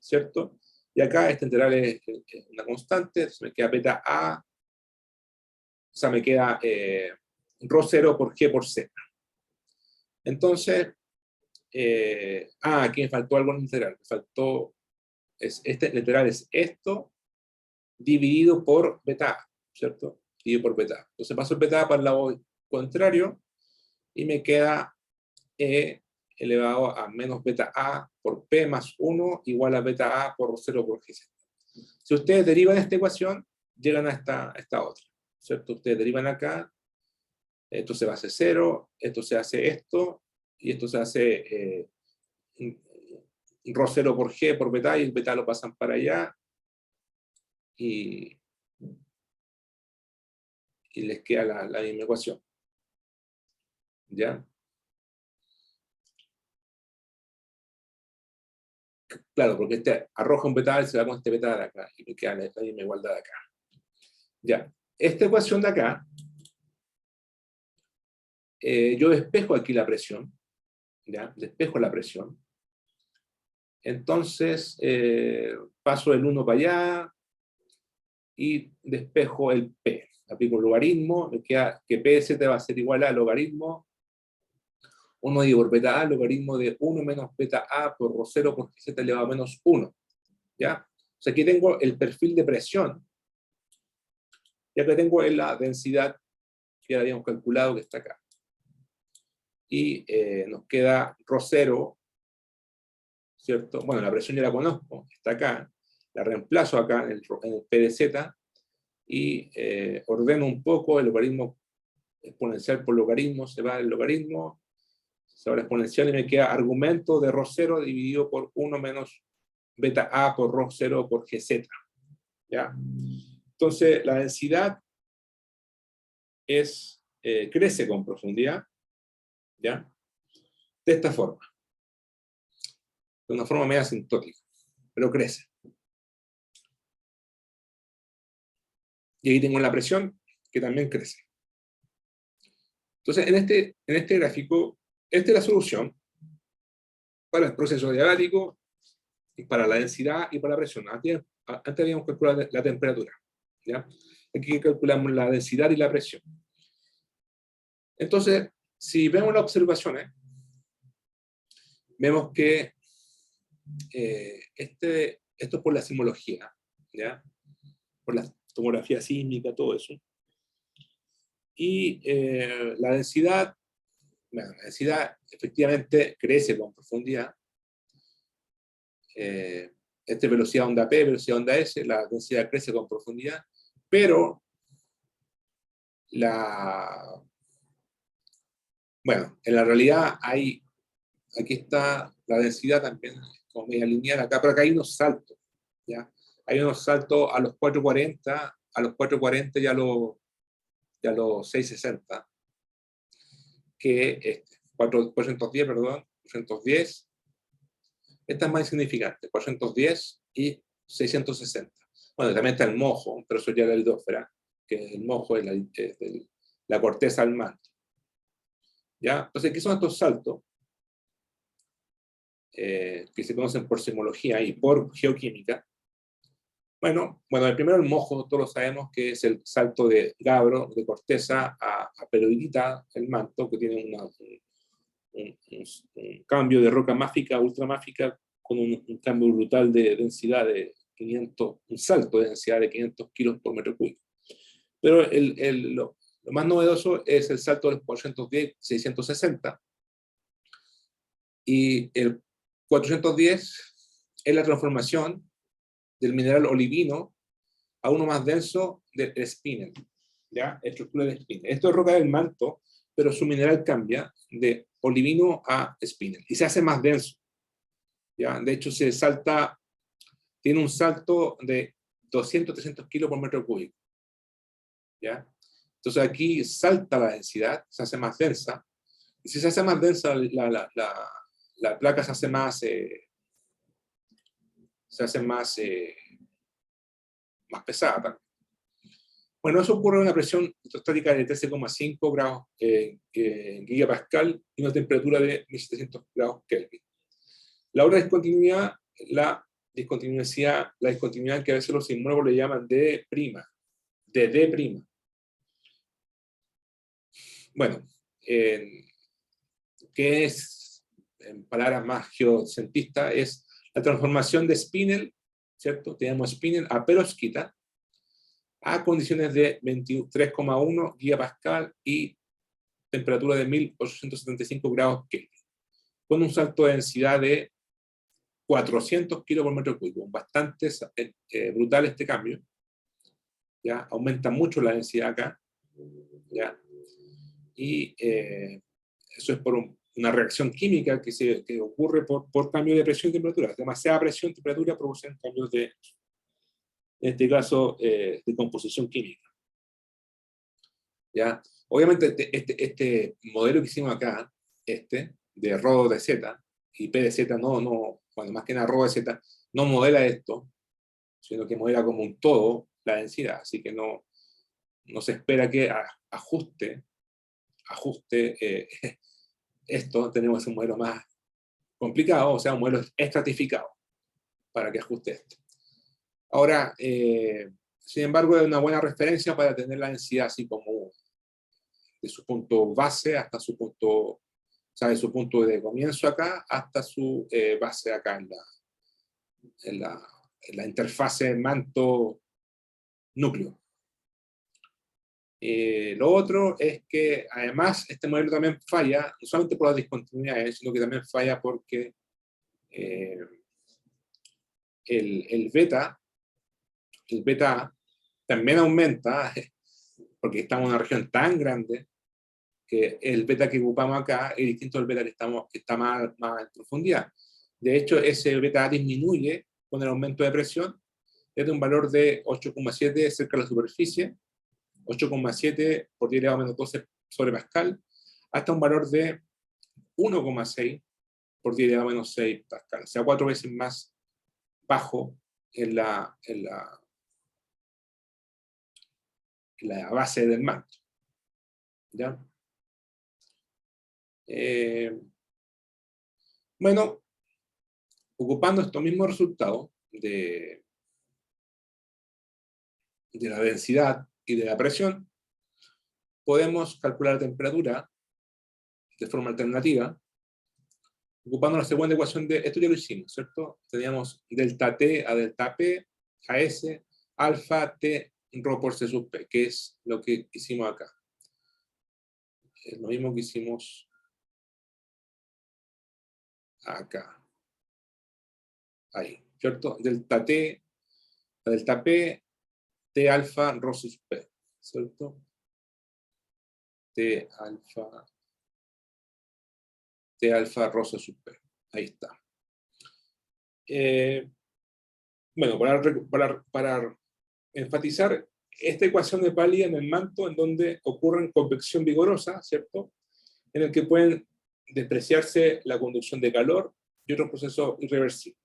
¿cierto? Y acá esta integral es una constante, entonces me queda beta A, o sea, me queda ρ0 por G por Z. Entonces, aquí me faltó algo en la integral, me faltó, la integral es esto dividido por beta A, ¿cierto? Dividido por beta A. Entonces paso el beta A para el lado contrario, y me queda E elevado a menos beta A por P más 1 igual a beta A por 0 por GZ. Si ustedes derivan esta ecuación, llegan a esta otra, ¿cierto? Ustedes derivan acá, esto se hace 0, esto se hace esto, y esto se hace ρ0 por G por beta, y el beta lo pasan para allá, y les queda la misma ecuación. ¿Ya? Claro, porque este arroja un beta y se va con este beta de acá, y me queda la misma igualdad de acá. Ya, esta ecuación de acá, yo despejo aquí la presión, ¿ya? Despejo la presión. Entonces, paso el 1 para allá, y despejo el P. Aplico un logaritmo, me queda que P de Z va a ser igual a logaritmo 1 dividido por beta A, logaritmo de 1 menos beta A por ρ0 por Z elevado a menos 1. ¿Ya? O sea, aquí tengo el perfil de presión, ya que tengo la densidad que ya habíamos calculado, que está acá. Y nos queda ρ0, ¿cierto? Bueno, la presión ya la conozco, está acá, la reemplazo acá en el P de Z, y ordeno un poco el logaritmo exponencial por logaritmo, se va el logaritmo, se va la exponencial, y me queda argumento de ρ0 dividido por 1 menos beta A por ρ0 por GZ. ¿Ya? Entonces, la densidad crece con profundidad, ¿ya? De esta forma. De una forma media asintótica, pero crece. Y ahí tengo la presión, que también crece. Entonces, en este gráfico, esta es la solución para el proceso diabático, y para la densidad y para la presión. Antes habíamos calculado la temperatura, ¿ya? Aquí calculamos la densidad y la presión. Entonces, si vemos las observaciones, vemos que esto es por la sismología, ¿ya? Por la tomografía sísmica, todo eso. Y la densidad, bueno, la densidad efectivamente crece con profundidad. Esta es velocidad onda P, velocidad onda S, la densidad crece con profundidad, pero bueno, en la realidad aquí está la densidad también, como media lineal acá, pero acá hay unos saltos, ¿ya? Hay unos saltos a los 440, y a los 660, que 410, perdón, 410, esta es más insignificante, 410 y 660. Bueno, también está el mojo, pero eso ya es la lidósfera, que el mojo es la corteza del manto. ¿Ya? Entonces, ¿qué son estos saltos? Que se conocen por sismología y por geoquímica. Bueno, el primero, el mojo, todos lo sabemos que es el salto de gabro, de corteza a peroidita, el manto, que tiene un cambio de roca máfica a ultramáfica con un cambio brutal de densidad de 500, un salto de densidad de 500 kilos por metro cúbico. Pero lo más novedoso es el salto de los 410, 660, y el 410 es la transformación del mineral olivino a uno más denso del spinel, ¿ya? Estructura del spinel. Esto es roca del manto, pero su mineral cambia de olivino a spinel y se hace más denso, ¿ya? De hecho, tiene un salto de 200, 300 kilos por metro cúbico, ¿ya? Entonces aquí salta la densidad, se hace más densa, y si se hace más densa, la placa se hace más pesada también. Bueno, eso ocurre a una presión hidrostática de 13,5 grados gigapascal y una temperatura de 1700 grados Kelvin. La otra discontinuidad, la discontinuidad que a veces los sismólogos le llaman D', de D'. Bueno, que es, en palabras más geocientistas, es la transformación de spinel, ¿cierto? Tenemos spinel a perovskita a condiciones de 23,1 gigapascal y temperatura de 1875 grados Kelvin, con un salto de densidad de 400 kilos por metro cúbico. Bastante brutal este cambio. ¿Ya? Aumenta mucho la densidad acá. ¿Ya? Y eso es por una reacción química que ocurre por cambio de presión y temperatura. Demasiada presión y temperatura producen cambios en este caso, de composición química. ¿Ya? Obviamente, este modelo que hicimos acá, de Rho de Z y P de Z, bueno, más que nada Rho de Z, no modela esto, sino que modela como un todo la densidad, así que no se espera que ajuste esto. Tenemos un modelo más complicado, o sea, un modelo estratificado para que ajuste esto. Ahora, sin embargo, es una buena referencia para tener la densidad así como de su punto base hasta su punto, o sea, de su punto de comienzo acá hasta su base acá en la interfase manto-núcleo. Lo otro es que además este modelo también falla, no solamente por las discontinuidades, sino que también falla porque el beta también aumenta, porque estamos en una región tan grande que el beta que ocupamos acá es distinto al beta que está más en profundidad. De hecho, ese beta disminuye con el aumento de presión desde un valor de 8,7 cerca de la superficie, 8,7 por 10 elevado a menos 12 sobre Pascal, hasta un valor de 1,6 por 10 elevado a menos 6 Pascal, o sea, 4 veces más bajo en la base del manto. ¿Ya? Bueno, ocupando estos mismos resultados de la densidad y de la presión, podemos calcular la temperatura de forma alternativa, ocupando la segunda ecuación de, esto ya lo hicimos, ¿cierto? Teníamos delta T a delta P a S, alfa T rho por C sub P, que es lo que hicimos acá. Es lo mismo que hicimos acá. Ahí, ¿cierto? Delta T, delta P, T alfa, rho sus P, ¿cierto? T alfa, rho sus P. Ahí está. Bueno, para enfatizar, esta ecuación es válida en el manto en donde ocurren convección vigorosa, ¿cierto? En el que pueden despreciarse la conducción de calor y otros procesos irreversibles.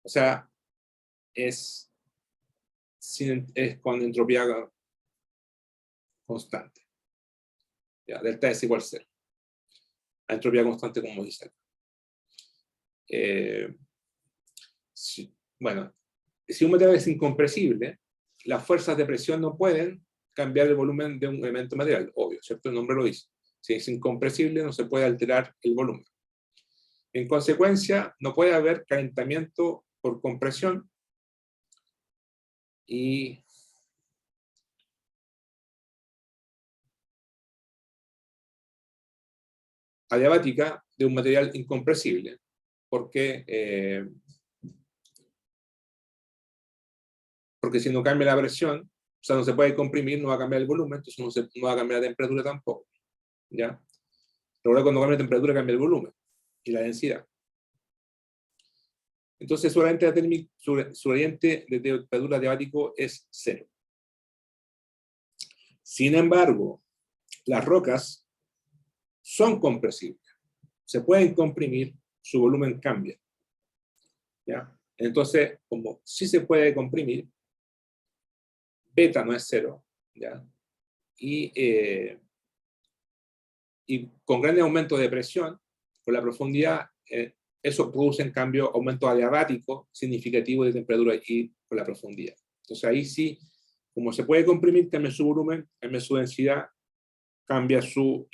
O sea, es con entropía constante. ¿Ya? Delta S igual 0. La entropía constante, como dice acá. Bueno, si un material es incompresible, las fuerzas de presión no pueden cambiar el volumen de un elemento material, obvio, ¿cierto? El nombre lo dice. Si es incompresible, no se puede alterar el volumen. En consecuencia, no puede haber calentamiento por compresión y adiabática de un material incompresible, porque si no cambia la presión, o sea, no se puede comprimir, no va a cambiar el volumen, entonces no va a cambiar la temperatura tampoco, ¿ya? Luego cuando cambia la temperatura cambia el volumen y la densidad. Entonces su gradiente de temperatura adiabático es 0. Sin embargo, las rocas son compresibles. Se pueden comprimir, su volumen cambia, ¿ya? Entonces, como sí se puede comprimir, beta no es 0, ¿ya? Y con grandes aumentos de presión, por la profundidad, eso produce en cambio aumento adiabático significativo de temperatura y por la profundidad. Entonces ahí sí, como se puede comprimir, cambia su volumen, cambia su densidad, cambia su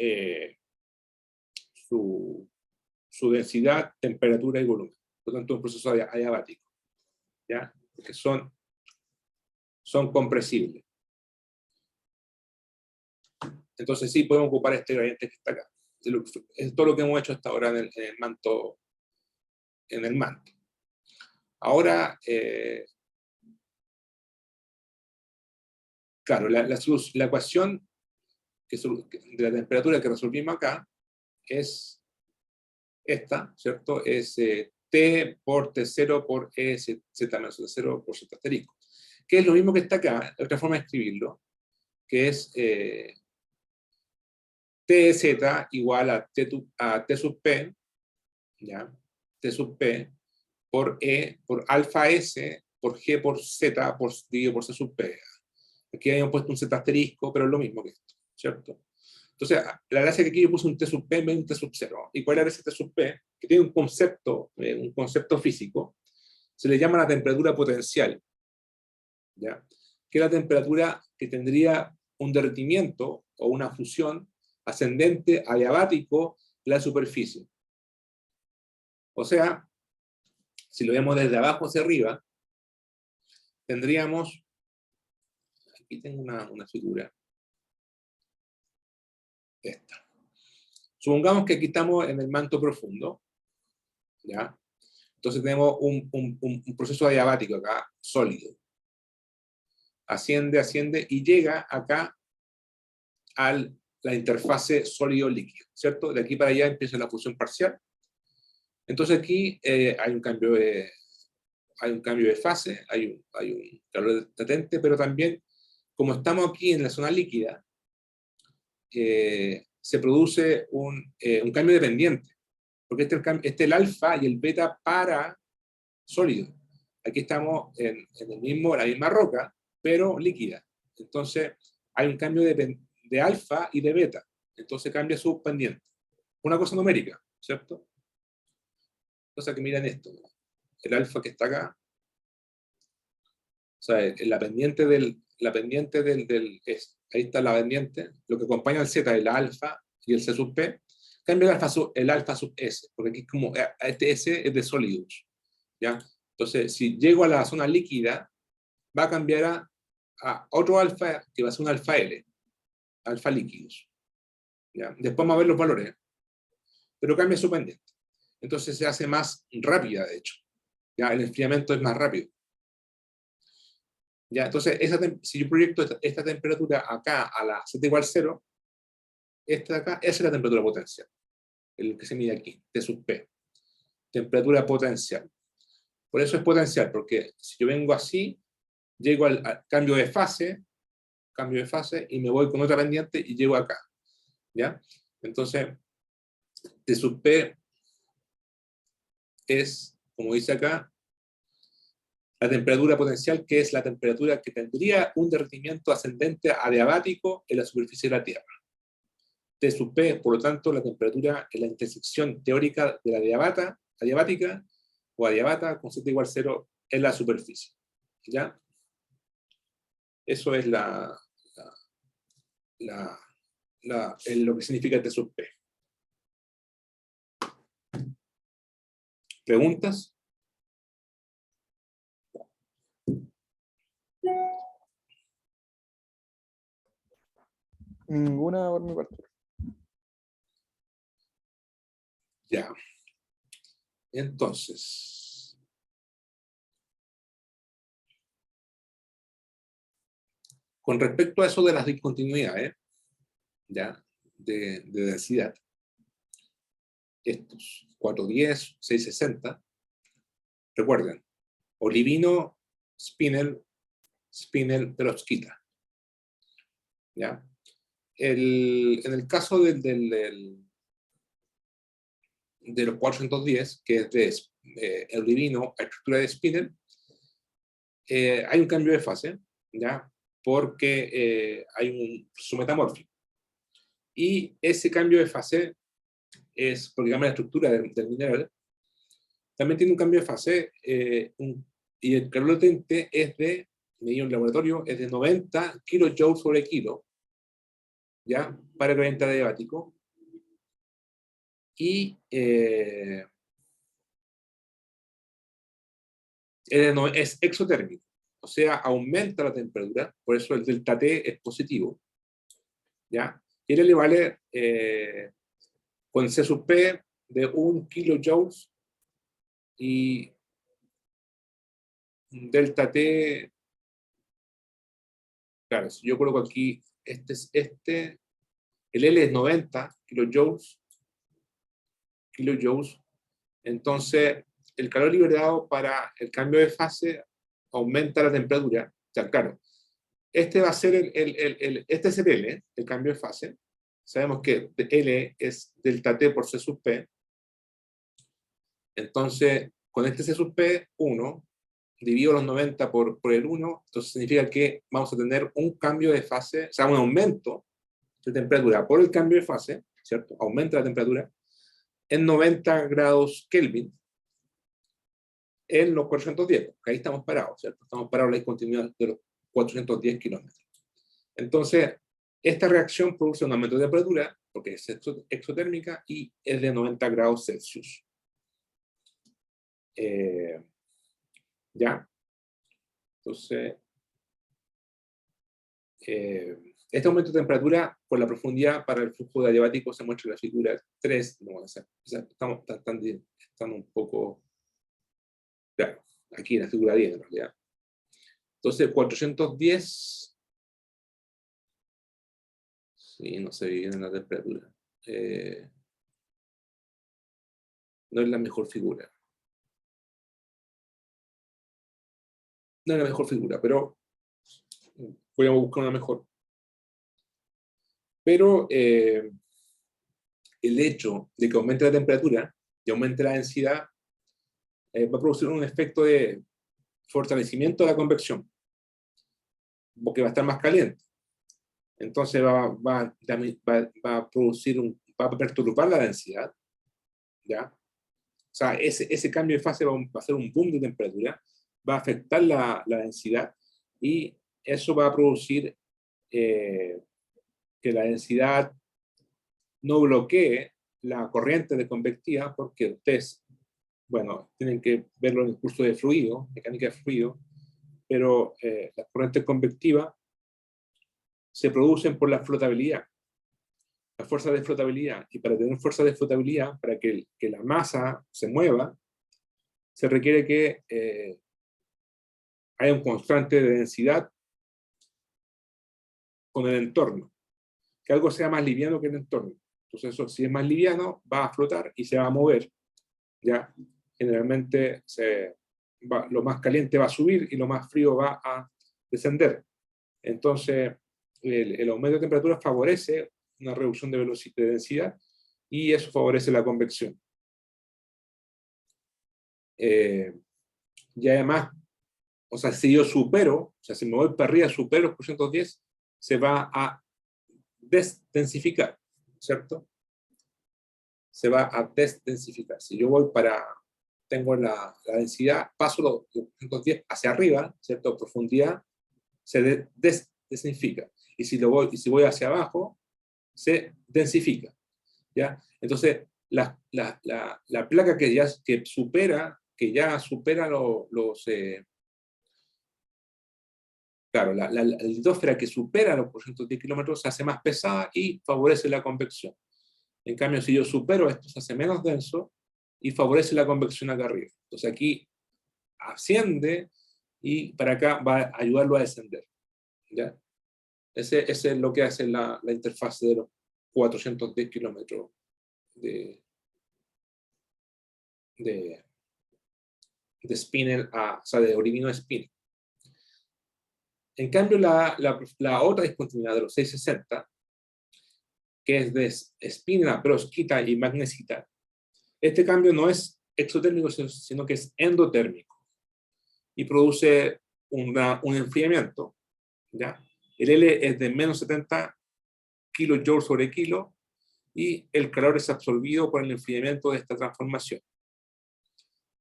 densidad, temperatura y volumen. Por lo tanto, un proceso adiabático, ¿ya? Porque son compresibles. Entonces sí podemos ocupar este gradiente que está acá. Es todo lo que hemos hecho hasta ahora en el manto. Ahora, claro, la ecuación de la temperatura que resolvimos acá es esta, ¿cierto? Es T por T0 por E Z menos Z0 por Z asterisco. Que es lo mismo que está acá, otra forma de escribirlo, que es TZ igual a T sub P, ¿ya? T sub P por E por alfa S por G por Z dividido por C sub P. Aquí habíamos puesto un Z asterisco, pero es lo mismo que esto, ¿cierto? Entonces, la gracia es que aquí yo puse un T sub P en vez de un T sub 0. ¿Y cuál era ese T sub P? Que tiene un concepto físico, se le llama la temperatura potencial, ¿ya? Que es la temperatura que tendría un derretimiento o una fusión ascendente adiabático de la superficie. O sea, si lo vemos desde abajo hacia arriba, tendríamos, aquí tengo una figura, esta. Supongamos que aquí estamos en el manto profundo, ¿ya? Entonces tenemos un proceso adiabático acá, sólido. Asciende y llega acá a la interfase sólido-líquido, ¿cierto? De aquí para allá empieza la fusión parcial. Entonces aquí hay un cambio de fase, hay un calor latente, pero también, como estamos aquí en la zona líquida, se produce un cambio de pendiente, porque este es el alfa y el beta para sólido. Aquí estamos en la misma roca, pero líquida. Entonces hay un cambio de alfa y de beta. Entonces cambia su pendiente. Una cosa numérica, ¿cierto? Cosa que miren esto. El alfa que está acá, o sea, la pendiente ahí está la pendiente, lo que acompaña al Z es la alfa y el C sub P, cambia el alfa sub S, porque aquí es como, este S es de sólidos, ¿ya? Entonces, si llego a la zona líquida, va a cambiar a otro alfa, que va a ser un alfa L, alfa líquidos, ¿ya? Después vamos a ver los valores, pero cambia su pendiente. Entonces se hace más rápida, de hecho. ¿Ya? El enfriamiento es más rápido. ¿Ya? Entonces, si yo proyecto esta temperatura acá a la Z igual 0, esta de acá, esa es la temperatura potencial, el que se mide aquí, T sub P. Temperatura potencial. Por eso es potencial, porque si yo vengo así, llego al cambio de fase, y me voy con otra pendiente y llego acá. ¿Ya? Entonces, T sub P es, como dice acá, la temperatura potencial, que es la temperatura que tendría un derretimiento ascendente adiabático en la superficie de la Tierra. T sub P, por lo tanto, la temperatura en la intersección teórica de la adiabática o adiabata con Z igual 0 en la superficie. ¿Ya? Eso es lo que significa T sub P. ¿Preguntas? Ninguna por mi parte. Ya. Entonces, con respecto a eso de las discontinuidades, ¿ya? De densidad, estos 410, 660, recuerden, Olivino, Spinel, Perovskita. ¿Ya? En el caso de los 410, que es de Olivino a estructura de Spinel, hay un cambio de fase, ¿ya? Porque hay un proceso metamórfico. Y ese cambio de fase es, porque cambia la estructura del mineral, también tiene un cambio de fase, y el calor latente es medido en laboratorio, es de 90 kilojoules sobre kilo, ¿ya? Para el gradiente adiabático. Y es exotérmico, o sea, aumenta la temperatura, por eso el delta T es positivo, ¿ya? Y él le vale con C sub P de 1 kilojoules y delta T, claro, si yo coloco aquí, el L es 90 kilojoules, entonces el calor liberado para el cambio de fase aumenta la temperatura. O sea, claro, este va a ser este es el L, el cambio de fase. Sabemos que L es delta T por C sub P. Entonces, con este C sub P, 1, divido los 90 por el 1, entonces significa que vamos a tener un cambio de fase, o sea, un aumento de temperatura por el cambio de fase, ¿cierto? Aumenta la temperatura en 90 grados Kelvin en los 410, porque ahí estamos parados, ¿cierto? Estamos parados en la discontinuidad de los 410 kilómetros. Entonces, esta reacción produce un aumento de temperatura, porque es exotérmica y es de 90 grados Celsius. ¿Ya? Entonces, este aumento de temperatura por la profundidad para el flujo adiabático se muestra en la figura 3. No, o sea, estamos un poco... Claro, aquí en la figura 10 en realidad. Entonces, 410... Sí, no se ve bien en la temperatura. No es la mejor figura. No es la mejor figura, pero voy a buscar una mejor. Pero el hecho de que aumente la temperatura y aumente la densidad va a producir un efecto de fortalecimiento de la convección, porque va a estar más caliente. Entonces va a producir va a perturbar la densidad, ¿ya? O sea, ese cambio de fase va a hacer un boom de temperatura, va a afectar la densidad y eso va a producir que la densidad no bloquee la corriente de convectividad, porque ustedes, bueno, tienen que verlo en el curso de fluido, mecánica de fluido, pero las corrientes convectivas se producen por la flotabilidad. la fuerza de flotabilidad. Y para tener fuerza de flotabilidad, para que la masa se mueva, se requiere que haya un constante de densidad con el entorno, que algo sea más liviano que el entorno. Entonces, eso, si es más liviano, va a flotar y se va a mover. ¿Ya? Generalmente lo más caliente va a subir y lo más frío va a descender. Entonces, el aumento de temperatura favorece una reducción de velocidad, de densidad, y eso favorece la convección. Y además, o sea, si yo supero, o sea, si me voy para arriba, supero los 410, se va a desdensificar, ¿cierto? Se va a desdensificar. Si yo voy tengo la densidad, paso los 410 hacia arriba, ¿cierto? Profundidad, se desdensifica. Y si voy hacia abajo, se densifica, ¿ya? Entonces, la placa que ya supera claro, la litosfera que supera los 410 kilómetros se hace más pesada y favorece la convección. En cambio, si yo supero esto, se hace menos denso y favorece la convección acá arriba. Entonces aquí asciende y para acá va a ayudarlo a descender, ¿ya? Ese es lo que hace la interfaz de los 410 kilómetros de spinel o sea, de Orivino a spinel. En cambio, la otra discontinuidad de los 660, que es de spinel a perovskita y magnesita, este cambio no es exotérmico, sino que es endotérmico y produce un enfriamiento, ¿ya? El L es de menos 70 kilojoules sobre kilo y el calor es absorbido por el enfriamiento de esta transformación.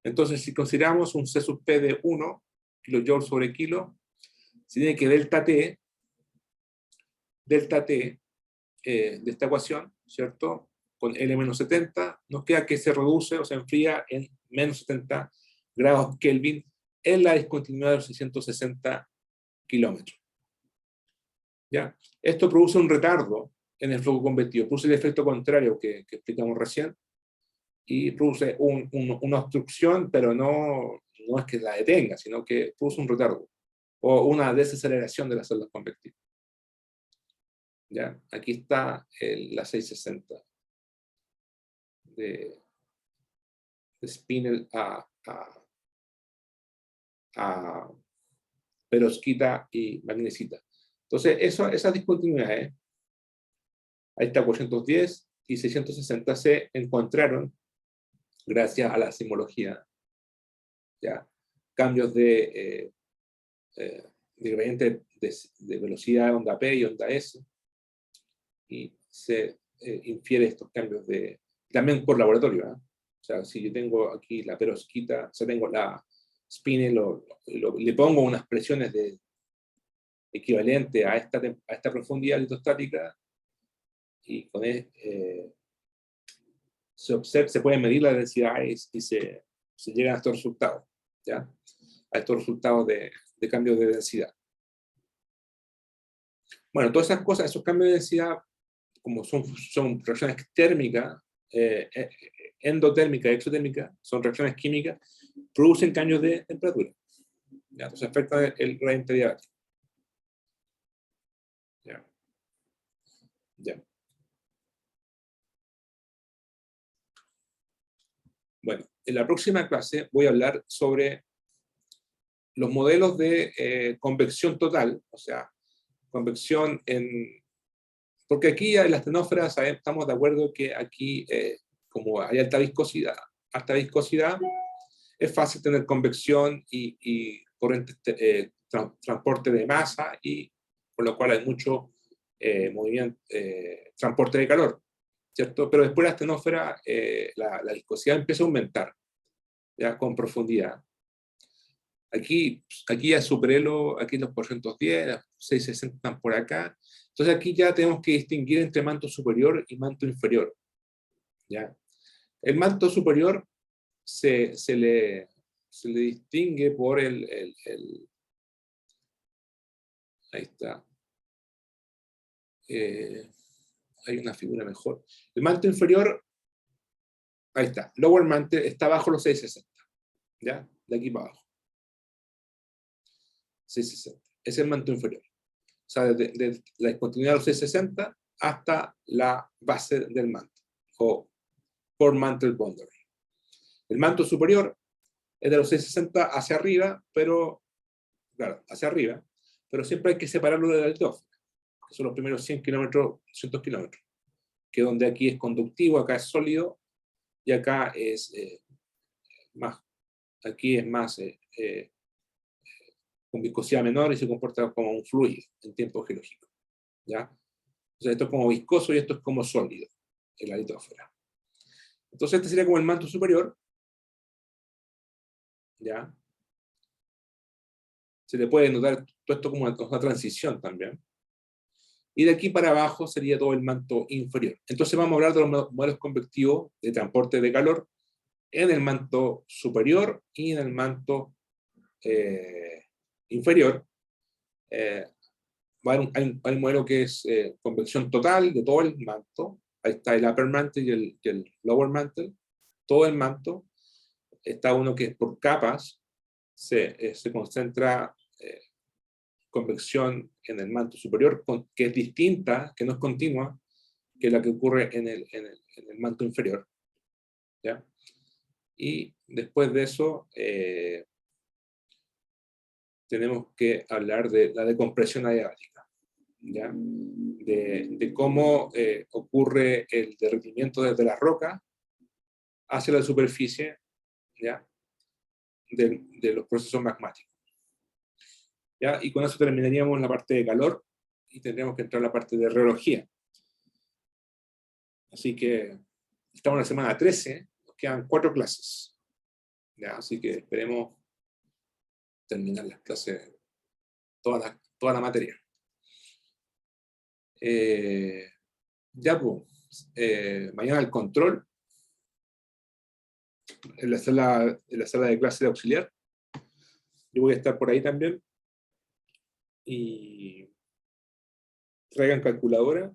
Entonces, si consideramos un C sub P de 1 kilojoules sobre kilo, se tiene que delta T de esta ecuación, ¿cierto? Con L menos 70, nos queda que se reduce o se enfría en menos 70 grados Kelvin en la discontinuidad de los 660 kilómetros. ¿Ya? Esto produce un retardo en el flujo convectivo, produce el efecto contrario que explicamos recién, y produce una obstrucción, pero no es que la detenga, sino que produce un retardo o una desaceleración de las celdas convectivas. ¿Ya? Aquí está la 660 de spinel a perovskita y magnesita. Entonces, esas discontinuidades, ahí está 410 y 660, se encontraron gracias a la simbología, ¿ya? Cambios de gradiente de velocidad de onda P y onda S, y se infiere estos cambios también por laboratorio, ¿eh? O sea, si yo tengo aquí la perovskita, o sea, tengo la spinel, le pongo unas presiones equivalente a esta profundidad litostática, y con se pueden medir las densidades y se llegan a estos resultados, ¿ya? A estos resultados de cambios de densidad. Bueno, todas esas cosas, esos cambios de densidad, como son reacciones térmicas, endotérmicas, exotérmicas, son reacciones químicas, producen cambios de temperatura. ¿Ya? Entonces afectan el gradiente diabático. ¿Ya? ¿Ya? Bueno, en la próxima clase voy a hablar sobre los modelos de convección total, o sea, convección porque aquí en las tenósferas estamos de acuerdo que aquí, como hay alta viscosidad, es fácil tener convección y corriente, transporte de masa, y por lo cual hay mucho movimiento, transporte de calor, ¿cierto? Pero después de la astenósfera, la viscosidad empieza a aumentar, ya con profundidad. Aquí ya superé aquí los 410, 660 están por acá. Entonces aquí ya tenemos que distinguir entre manto superior y manto inferior, ¿ya? El manto superior se le distingue por ahí está. hay una figura mejor. El manto inferior, ahí está, lower mantle está bajo los 660, ¿ya? De aquí para abajo. 660, ese es el manto inferior. O sea, desde la discontinuidad de los 660 hasta la base del manto, o core mantle boundary. El manto superior es de los 660 hacia arriba, pero, claro, hacia arriba, pero siempre hay que separarlo de la litósfera, que son los primeros 100 kilómetros, 200 kilómetros, que donde aquí es conductivo, acá es sólido, y acá es más, aquí es más con viscosidad menor y se comporta como un fluido en tiempo geológico, ¿ya? Entonces esto es como viscoso y esto es como sólido en la litósfera. Entonces este sería como el manto superior, ¿ya? Se le puede notar todo esto como una transición también. Y de aquí para abajo sería todo el manto inferior. Entonces vamos a hablar de los modelos convectivos de transporte de calor en el manto superior y en el manto inferior. Hay un modelo que es convección total de todo el manto. Ahí está el upper mantle y el lower mantle. Todo el manto. Está uno que es por capas. Se concentra convección en el manto superior, que es distinta, que no es continua, que la que ocurre en el manto inferior, ¿ya? Y después de eso, tenemos que hablar de la decompresión adiabática, ¿ya? De cómo ocurre el derretimiento desde la roca hacia la superficie, ¿ya? De los procesos magmáticos, ¿ya? Y con eso terminaríamos la parte de calor y tendríamos que entrar a la parte de reología. Así que estamos en la semana 13, nos quedan 4 clases, ¿ya? Así que esperemos terminar las clases, toda la materia. Ya, pues, mañana el control, en la sala de clase de auxiliar. Yo voy a estar por ahí también. Y traigan calculadora.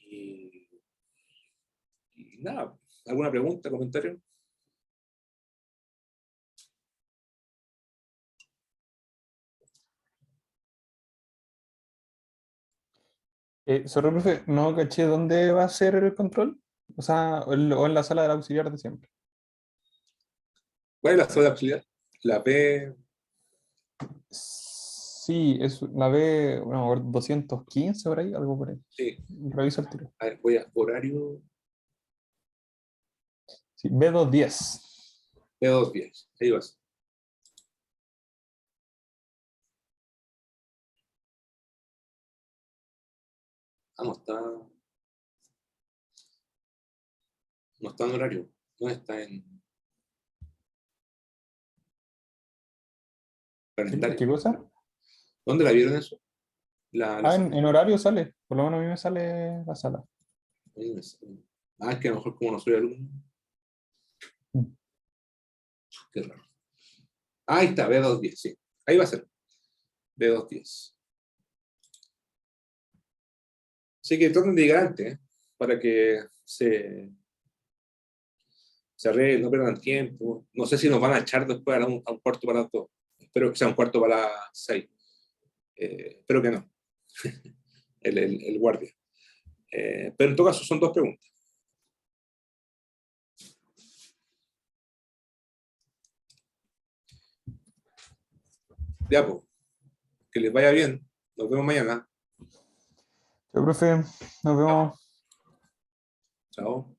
Y nada, ¿alguna pregunta, comentario? Sorry, profe, no caché dónde va a ser el control. O sea, o en la sala del auxiliar de siempre. ¿Cuál es la sala de auxiliar? La B. Sí, es la B, bueno, 215 por ahí, algo por ahí. Sí. Reviso el tiro. A ver, voy a horario Sí, B210. B210. Ahí vas. Vamos, no está en horario. No está en ¿Qué calendario. cosa? ¿Dónde la vieron eso? Ah, en horario sale. Por lo menos a mí me sale la sala. Es que a lo mejor como no soy alumno. Mm. Qué raro. Ahí está, B210, sí. Ahí va a ser. B210. Así que traten de llegar antes, para que se arreglen, no pierdan tiempo. No sé si nos van a echar después a un cuarto para las 2. Espero que sea un cuarto para las 6. Espero que no. El guardia. Pero en todo caso son 2 preguntas. Ya, pues. Que les vaya bien. Nos vemos mañana. Chao, profe. Nos vemos. Chao.